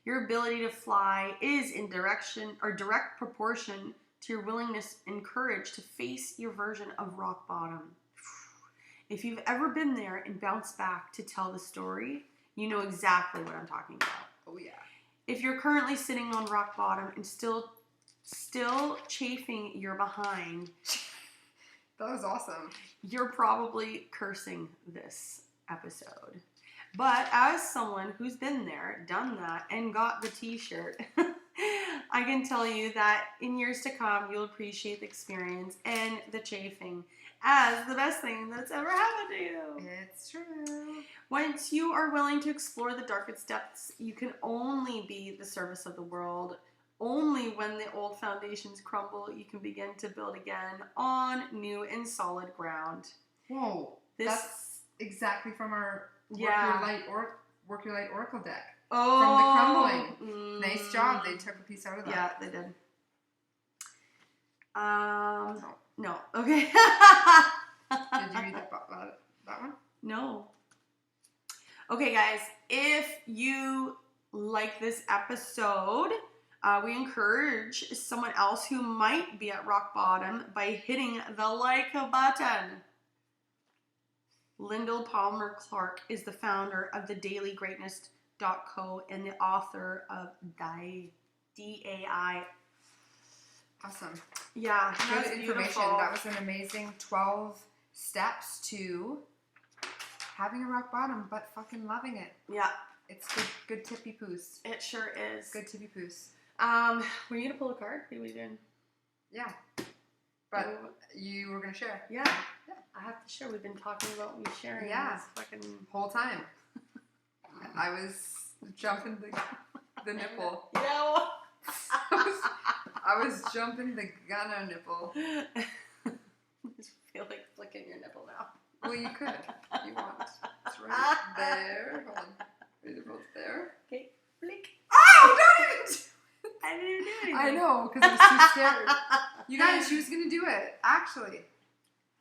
Your ability to fly is in direct proportion to your willingness and courage to face your version of rock bottom. If you've ever been there and bounced back to tell the story, you know exactly what I'm talking about. Oh yeah. If you're currently sitting on rock bottom and still chafing your behind, That was awesome. you're probably cursing this episode. But as someone who's been there, done that, and got the t-shirt, I can tell you that in years to come, you'll appreciate the experience and the chafing as the best thing that's ever happened to you. It's true. Once you are willing to explore the darkest depths, you can only be the service of the world. Only when the old foundations crumble, you can begin to build again on new and solid ground. Whoa. That's exactly from our Work Your Light Oracle deck. Oh, From the crumbling. Nice job. They took a piece out of that. Yeah, they did. No. Okay. Did you read that one? No. Okay, guys. If you like this episode, we encourage someone else who might be at rock bottom by hitting the like button. Lyndall Palmer Clark is the founder of thedailygreatness.co and the author of DAI. Awesome. Yeah, Good that's information. beautiful. That was an amazing 12 steps to having a rock bottom, but fucking loving it. Yeah, It's good tippy poos. it sure is. Good tippy poos. Were you gonna pull a card? What are we doing? Yeah. But you were gonna share. Yeah. I have to share. We've been talking about me sharing. Yeah. This fucking Whole time. I was jumping the nipple. You know. I was jumping the gunner nipple. I just feel like flicking your nipple now. Well, you could. You want. It's right there. Hold on. Your nipple's there. Okay. Flick. Oh, don't even. I didn't do anything. I know, because I was too scared. You guys, she was going to do it, actually.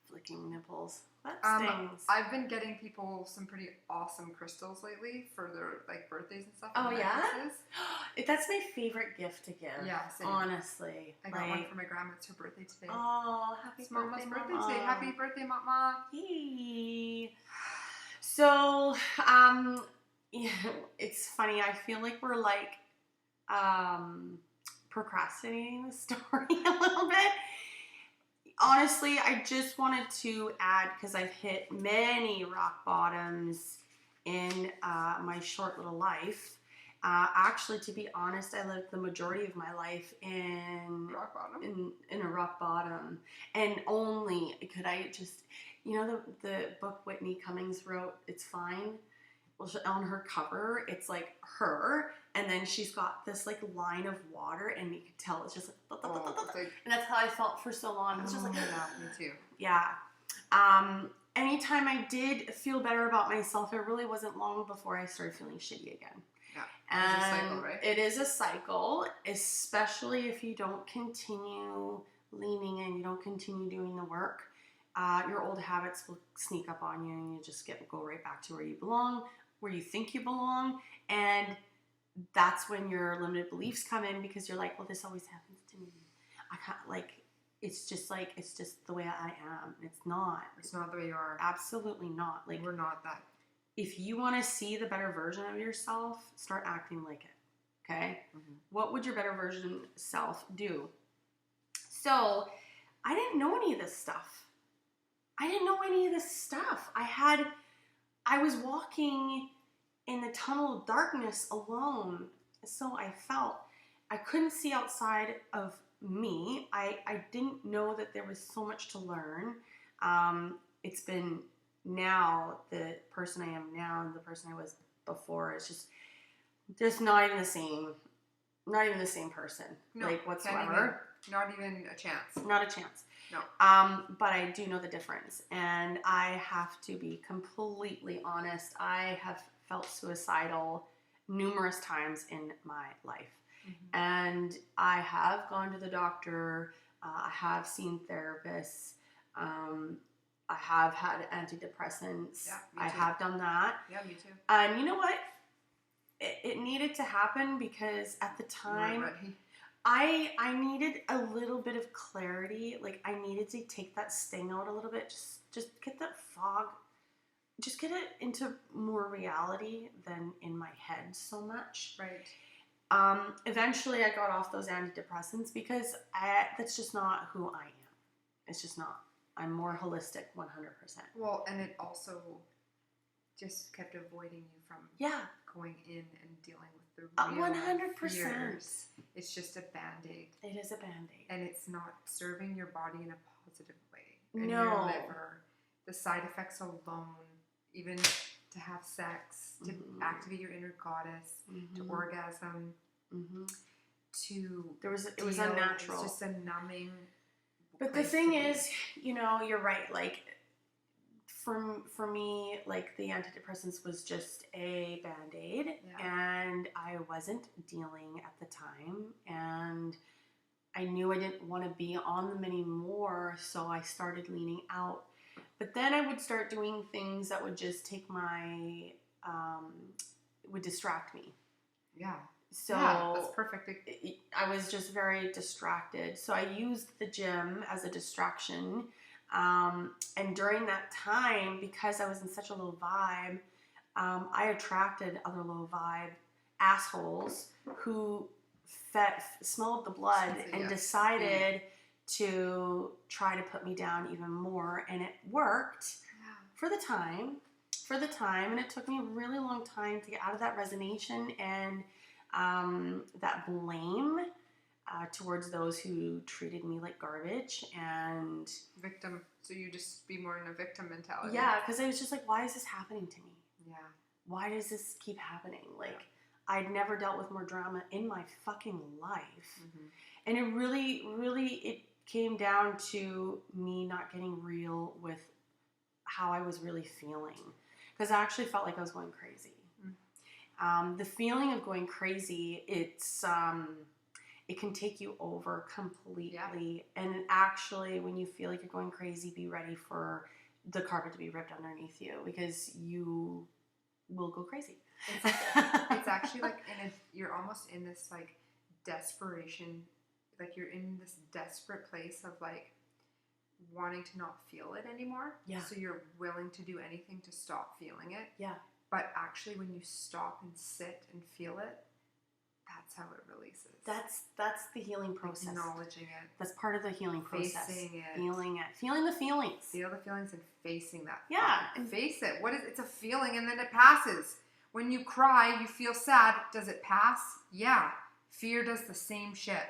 Flicking nipples. That stings. I've been getting people some pretty awesome crystals lately for their birthdays and stuff. Oh, and yeah? necklaces. That's my favorite gift to give. Yeah, same. Honestly. I got one for my grandma. It's her birthday today. Oh, happy It's birthday, Mama's birthday Mama. today. Happy birthday, Mama. Hey. So, it's funny. I feel like we're procrastinating the story a little bit. Honestly, I just wanted to add, because I've hit many rock bottoms in my short little life. Actually, to be honest, I lived the majority of my life in Rock bottom. in a rock bottom, and only could I just, the book Whitney Cummings wrote, It's Fine. Well, on her cover, it's like her, and then she's got this line of water, and you can tell it's just like, and that's how I felt for so long. It's just like, me too. yeah. Anytime I did feel better about myself, it really wasn't long before I started feeling shitty again. Yeah. And it's a cycle, right? It is a cycle, especially if you don't continue leaning in, you don't continue doing the work. Your old habits will sneak up on you, and you just go right back to where you belong, where you think you belong, and that's when your limited beliefs come in, because you're like, well, this always happens to me. I can't, it's just the way I am. It's not. It's not the way you are. Absolutely not. We're not that. If you want to see the better version of yourself, start acting like it. Okay? Mm-hmm. What would your better version self do? So I didn't know any of this stuff. I was walking in the tunnel of darkness alone. So I felt I couldn't see outside of me. I didn't know that there was so much to learn. It's been now the person I am now and the person I was before. It's just not even the same. Not even the same person, like whatsoever. Not even a chance. Not a chance. No. But I do know the difference, and I have to be completely honest. I have felt suicidal numerous times in my life, and I have gone to the doctor. I have seen therapists. I have had antidepressants. Yeah, I have done that. Yeah, me too. And you know what? It needed to happen because at the time I needed a little bit of clarity. Like I needed to take that sting out a little bit. Just get that fog. Just get it into more reality than in my head so much. Right. Eventually I got off those antidepressants because that's just not who I am. It's just not. I'm more holistic 100%. Well, and it also just kept avoiding you from going in and dealing with the real 100%. fears. It's just a Band-Aid. It is a Band-Aid. And it's not serving your body in a positive way. And No. your liver, the side effects alone, even to have sex, to activate your inner goddess, to orgasm, to it was unnatural. It's just a numbing. But the thing is, you're right. Like for me, like the antidepressants was just a Band-Aid, and I wasn't dealing at the time, and I knew I didn't want to be on them anymore, so I started leaning out. But then I would start doing things that would just take would distract me. Yeah. So that's perfect. I was just very distracted. So I used the gym as a distraction. And during that time, because I was in such a low vibe, I attracted other low vibe assholes who smelled the blood and decided to try to put me down even more. And it worked for the time. And it took me a really long time to get out of that resignation and that blame towards those who treated me like garbage and victim. So you just be more in a victim mentality. Yeah, because I was just like, why is this happening to me? Yeah. Why does this keep happening? Like, I'd never dealt with more drama in my fucking life. And it really, it came down to me not getting real with how I was really feeling. Because I actually felt like I was going crazy. The feeling of going crazy, it can take you over completely. And actually, when you feel like you're going crazy, be ready for the carpet to be ripped underneath you because you will go crazy. It's actually like you're almost in this like desperation, like you're in this desperate place of like wanting to not feel it anymore. Yeah. So you're willing to do anything to stop feeling it. Yeah. But actually, when you stop and sit and feel it, that's how it releases. That's the healing process. Acknowledging it. That's part of the healing process. Facing it. Feeling it. Feeling the feelings. Feel the feelings and facing that. Yeah. And face it. It's a feeling and then it passes. When you cry, you feel sad. Does it pass? Yeah. Fear does the same shit.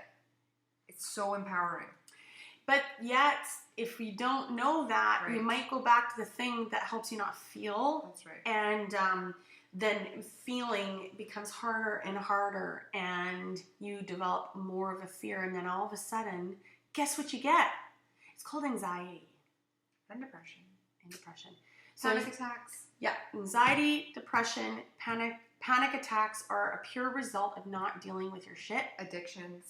It's so empowering. But yet, if we don't know that, we might go back to the thing that helps you not feel. That's right. And then feeling becomes harder and harder, and you develop more of a fear. And then all of a sudden, guess what you get? It's called anxiety. And depression. So Panic attacks. Yeah, anxiety, depression, panic attacks are a pure result of not dealing with your shit. Addictions.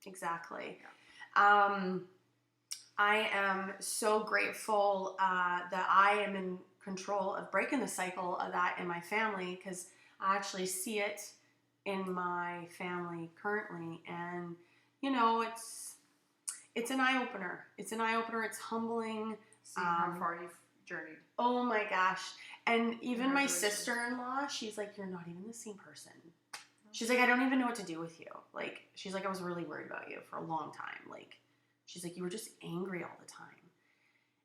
Exactly. Yeah. I am so grateful that I am in control of breaking the cycle of that in my family, because I actually see it in my family currently, and it's an eye opener. It's humbling. See how far you've journeyed. Oh my gosh! And even my sister-in-law, she's like, "You're not even the same person." She's like, "I don't even know what to do with you." Like, she's like, "I was really worried about you for a long time." Like, She's like, you were just angry all the time.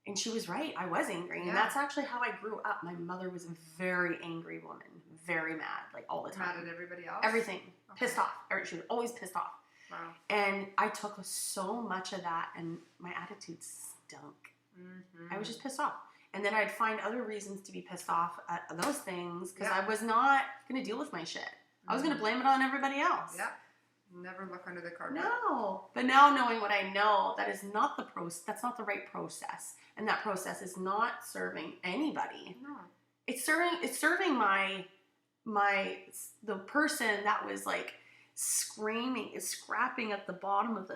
And she was right. I was angry. Yeah. And that's actually how I grew up. My mother was a very angry woman. Very mad. Like, all the time. Mad at everybody else? Everything. Okay. Pissed off. She was always pissed off. Wow. And I took so much of that, and my attitude stunk. Mm-hmm. I was just pissed off. And then I'd find other reasons to be pissed off at those things because Yeah. I was not going to deal with my shit. I was going to blame it on everybody else. Yeah. Never look under the carpet. No. But now knowing what I know, that is not that's not the right process. And that process is not serving anybody. No. It's serving the person that was like scrapping at the bottom of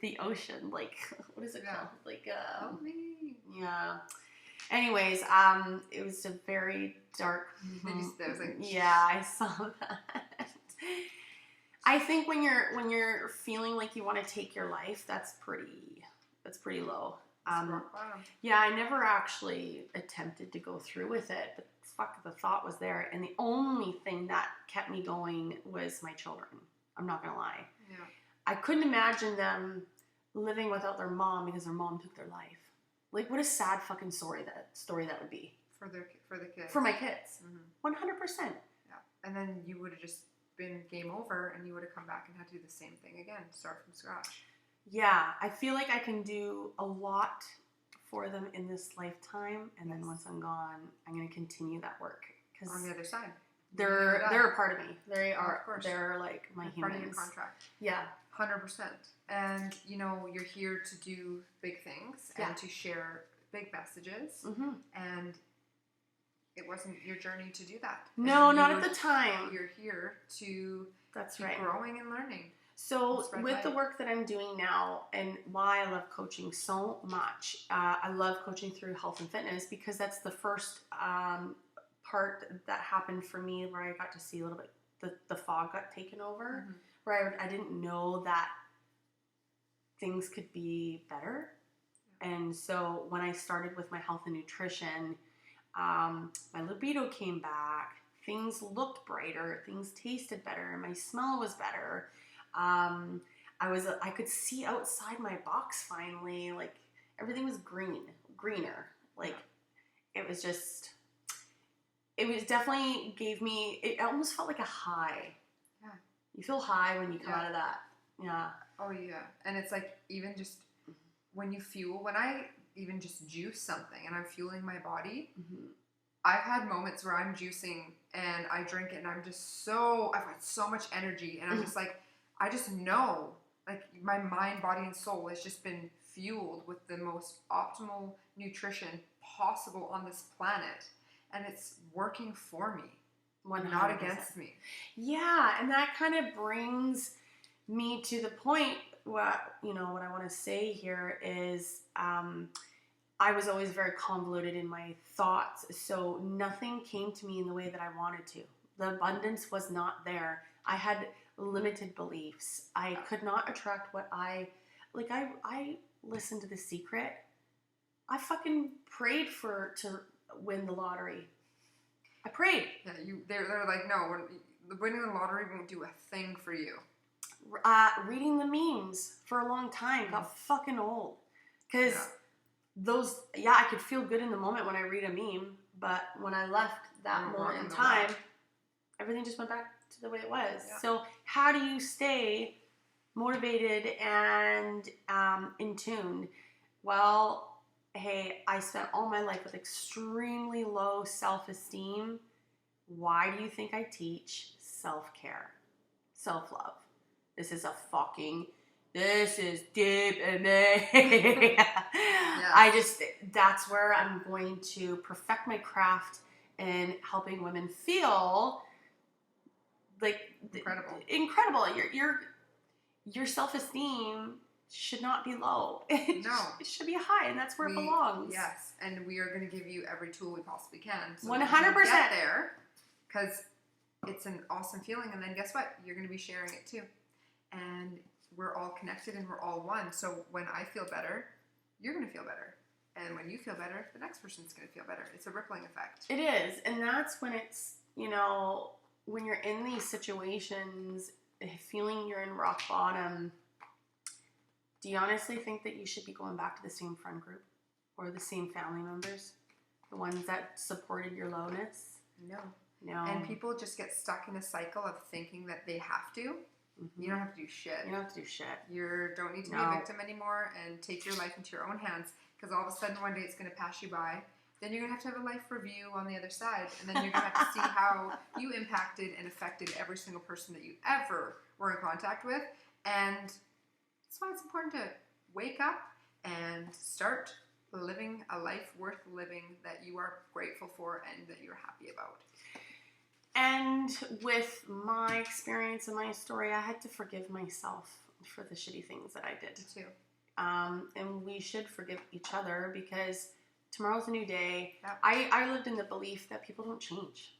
the ocean. Like, what is it called? Like, Help me. yeah. Anyways, it was a very dark. That was like, yeah, I saw that. I think when you're feeling like you want to take your life, that's pretty low. rock bottom. Yeah, I never actually attempted to go through with it, but fuck, the thought was there, and the only thing that kept me going was my children. I'm not gonna lie. Yeah. I couldn't imagine them living without their mom because their mom took their life. Like, what a sad fucking story that would be For the kids. for my kids. Mm-hmm. 100%. Yeah. And then you would have just been game over, and you would have come back and had to do the same thing again, start from scratch. Yeah, I feel like I can do a lot for them in this lifetime, and then once I'm gone, I'm going to continue that work. Because on the other side, they're a part of me. They are. Of course. They're like my humans. Part of your contract. Yeah. 100%. And you're here to do big things and to share big messages. Mm-hmm. And it wasn't your journey to do that. No, not at the time. You're here to That's keep right. growing and learning. So with the work that I'm doing now, and why I love coaching so much, I love coaching through health and fitness because that's the first part that happened for me where I got to see a little bit, the fog got taken over, where I didn't know that things could be better. And so when I started with my health and nutrition, my libido came back, things looked brighter, things tasted better, my smell was better. I could see outside my box finally, like everything was greener. Like it was definitely gave me, it almost felt like a high. Yeah. You feel high when you come out of that. Yeah. Oh yeah. And it's like, even just when I even just juice something and I'm fueling my body, I've had moments where I'm juicing and I drink it and I've got so much energy and I'm just like, I just know, like, my mind, body, and soul has just been fueled with the most optimal nutrition possible on this planet. And it's working for me, 100%. Not against me. Yeah, and that kind of brings me to the point what I want to say here is I was always very convoluted in my thoughts, so nothing came to me in the way that I wanted to. The abundance was not there. I had limited beliefs. I could not attract what I listened to The Secret. I fucking prayed to win the lottery. I prayed. Yeah, they're like, no, winning the lottery won't do a thing for you. Reading the memes for a long time got fucking old. Because I could feel good in the moment when I read a meme, but when I left that moment in time, everything just went back to the way it was. Yeah. So how do you stay motivated and in tune? Well, hey, I spent all my life with extremely low self-esteem. Why do you think I teach self-care, self-love? This is deep in me. That's where I'm going to perfect my craft in helping women feel like incredible. Your self-esteem should not be low. No. It should be high, and that's where it belongs. Yes, and we are going to give you every tool we possibly can. So 100%. Get there, because it's an awesome feeling, and then guess what? You're going to be sharing it too. And we're all connected and we're all one. So when I feel better, you're going to feel better. And when you feel better, the next person's going to feel better. It's a rippling effect. It is. And that's when it's, when you're in these situations, feeling you're in rock bottom, Do you honestly think that you should be going back to the same friend group or the same family members? The ones that supported your lowness? No. No. And people just get stuck in a cycle of thinking that they have to. Mm-hmm. You don't have to do shit. You don't have to do shit. You don't need to be a victim anymore and take your life into your own hands, because all of a sudden one day it's going to pass you by. Then you're going to have a life review on the other side, and then you're going to have to see how you impacted and affected every single person that you ever were in contact with. And that's why it's important to wake up and start living a life worth living that you are grateful for and that you're happy about. And with my experience and my story, I had to forgive myself for the shitty things that I did. Me too. And we should forgive each other, because tomorrow's a new day. Yep. I lived in the belief that people don't change.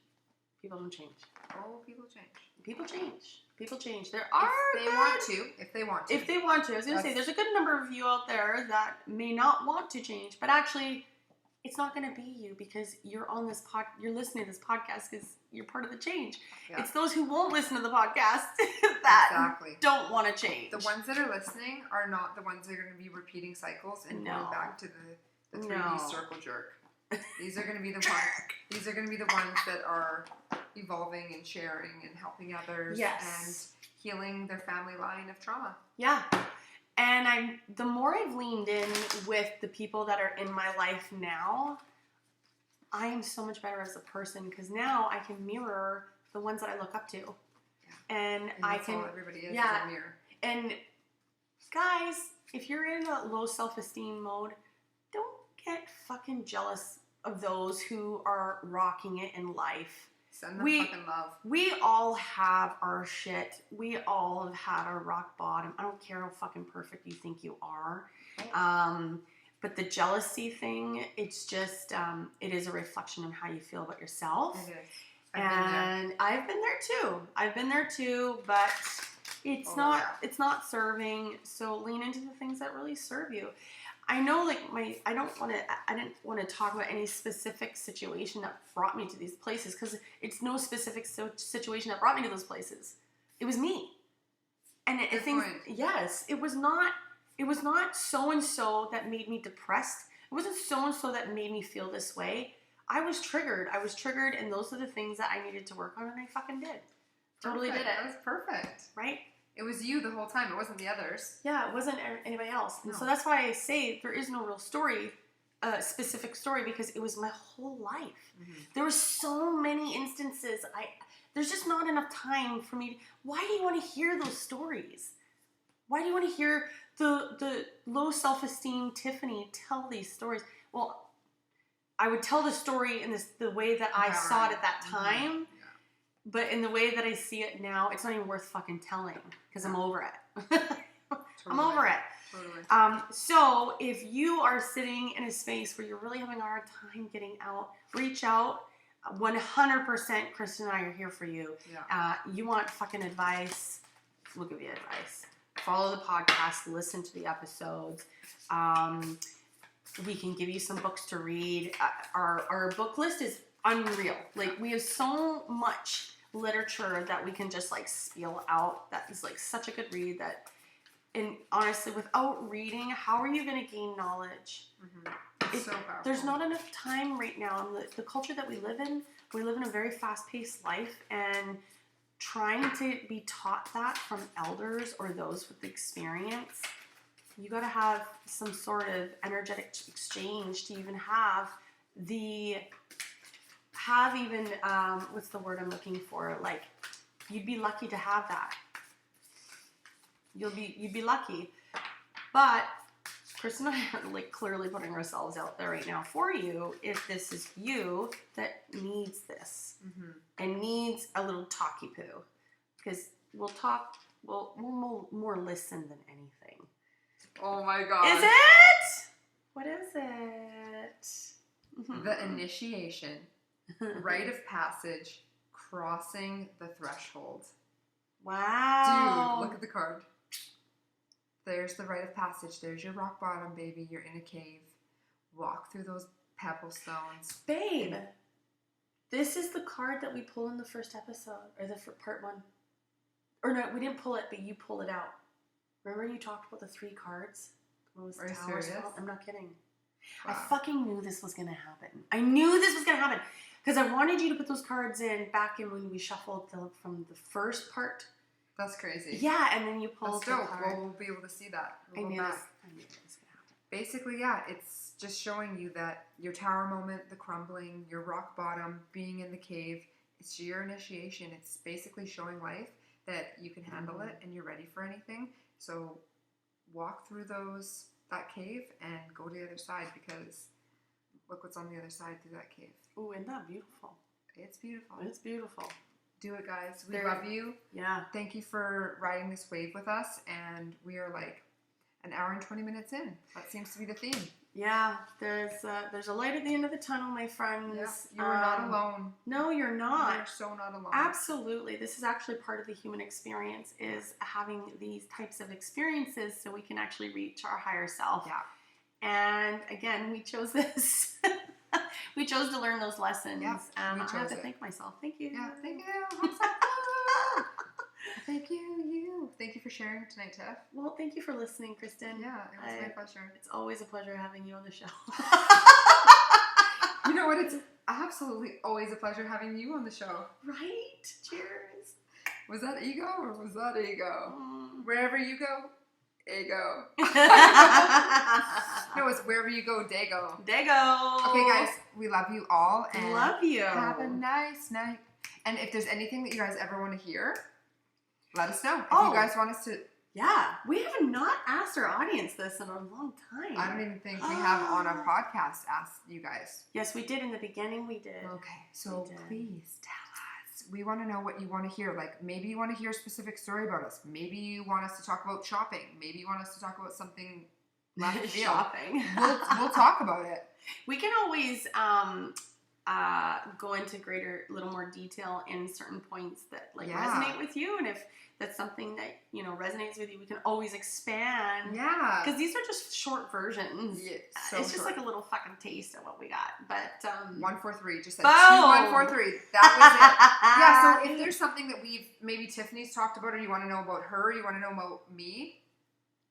People don't change. Oh, people change. People change. People change. There are If they want to. If they want to. If they want to. I was going to say, there's a good number of you out there that may not want to change, but actually, it's not going to be you, because you're on this you're listening to this podcast because you're part of the change. Yeah. It's those who won't listen to the podcast that don't want to change. The ones that are listening are not the ones that are going to be repeating cycles and going back to the 3D circle jerk. These are going to be the ones. These are going to be the ones that are evolving and sharing and helping others and healing their family line of trauma. Yeah. And the more I've leaned in with the people that are in my life now, I am so much better as a person, because now I can mirror the ones that I look up to. Yeah. And I can. All everybody is a mirror. And guys, if you're in a low self-esteem mode, don't get fucking jealous of those who are rocking it in life. Send them fucking love. We all have our shit. We all have had our rock bottom. I don't care how fucking perfect you think you are. But the jealousy thing, it's just, it is a reflection of how you feel about yourself. It is. I've been there too, but it's not serving. So lean into the things that really serve you. I know, I didn't want to talk about any specific situation that brought me to these places, because it's no specific situation that brought me to those places. It was me. And I think, yes, it was not so-and-so that made me depressed. It wasn't so-and-so that made me feel this way. I was triggered, and those are the things that I needed to work on, and I fucking did. Totally did it. That was perfect. Right? It was you the whole time. It wasn't the others. Yeah, it wasn't anybody else. And so that's why I say there is no real story, specific story, because it was my whole life. Mm-hmm. There were so many instances. There's just not enough time for me. Why do you want to hear those stories? Why do you want to hear the low self-esteem Tiffany tell these stories? Well, I would tell the story in the way that I saw it at that time. Mm-hmm. But in the way that I see it now, it's not even worth fucking telling, because I'm over it. I'm over it. Totally. So if you are sitting in a space where you're really having a hard time getting out, reach out. 100% Kristen and I are here for you. Yeah. You want fucking advice, we'll give you advice. Follow the podcast, listen to the episodes. We can give you some books to read. Our book list is unreal. We have so much literature that we can just spiel out. That is such a good read that, and honestly, without reading, how are you going to gain knowledge? Mm-hmm. It's so powerful. There's not enough time right now. And the culture that we live in a very fast-paced life, and trying to be taught that from elders or those with experience, you got to have some sort of energetic exchange to even what's the word I'm looking for? You'd be lucky to have that. You'd be lucky. But Kristen and I are clearly putting ourselves out there right now for you, if this is you that needs this, mm-hmm. and needs a little talky poo, because we'll more listen than anything. Oh my God. Is it? What is it? The initiation. Rite of passage, crossing the threshold. Wow. Dude, look at the card. There's the rite of passage. There's your rock bottom, baby. You're in a cave. Walk through those pebble stones. Babe, this is the card that we pull in the first episode, or the part one. Or no, we didn't pull it, but you pull it out. Remember you talked about the 3 cards? What was Are you Tower serious? spell? I'm not kidding. Wow. I fucking knew this was going to happen. I knew this was going to happen. Because I wanted you to put those cards in back in when we shuffled from the first part. That's crazy. Yeah, and then you pulled That's the dope. card. Well, we'll be able to see that. I We'll knew go this back. was going to happen. Basically, yeah, it's just showing you that your tower moment, the crumbling, your rock bottom, being in the cave, it's your initiation. It's basically showing life that you can handle it and you're ready for anything. So walk through that cave and go to the other side, because look what's on the other side through that cave. Ooh, isn't that beautiful? It's beautiful. It's beautiful. Do it, guys. We love you. Yeah. Thank you for riding this wave with us, and we are like an hour and 20 minutes in. That seems to be the theme. Yeah, there's a light at the end of the tunnel, my friends. Yeah, you are not alone. No, you're not. You're so not alone. Absolutely. This is actually part of the human experience, is having these types of experiences so we can actually reach our higher self. Yeah. And again, we chose this. We chose to learn those lessons. Yeah, and we I have chose to thank myself. Thank you. Yeah, thank you. Thank you. Thank you for sharing tonight, Tiff. Well, thank you for listening, Kristen. Yeah, it was my pleasure. It's always a pleasure having you on the show. You know what? It's absolutely always a pleasure having you on the show. Right? Cheers. Was that ego or was that ego? Wherever you go, ego. No, it's wherever you go, they go. They go. Okay, guys, we love you all. And love you. Have a nice night. And if there's anything that you guys ever want to hear, let us know. If you guys want us to... Yeah, we have not asked our audience this in a long time. I don't even think we have on our podcast asked you guys. Yes, we did in the beginning. We did. Okay, so please tell us. We want to know what you want to hear. Like, maybe you want to hear a specific story about us. Maybe you want us to talk about shopping. Maybe you want us to talk about something left field. Shopping. We'll talk about it. We can always go into little more detail in certain points that resonate with you, and if that's something that resonates with you, we can always expand. Yeah, because these are just short versions. Yeah, it's just like a little fucking taste of what we got. But 143 just said boom. 2143. That was it. Yeah. So if there's something that maybe Tiffany's talked about, or you want to know about her, you want to know about me,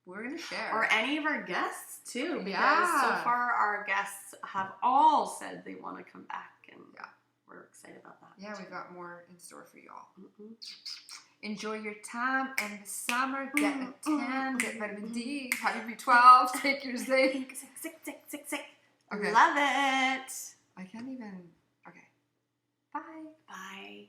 we're gonna share. Or any of our guests too, because so far our guests have all said they want to come back, and we're excited about that. Yeah, we've got more in store for y'all. Enjoy your time in the summer. Get a tan, get vitamin D, have your B12, take your zinc. Sick. Okay. Love it. I can't even. Okay. Bye. Bye.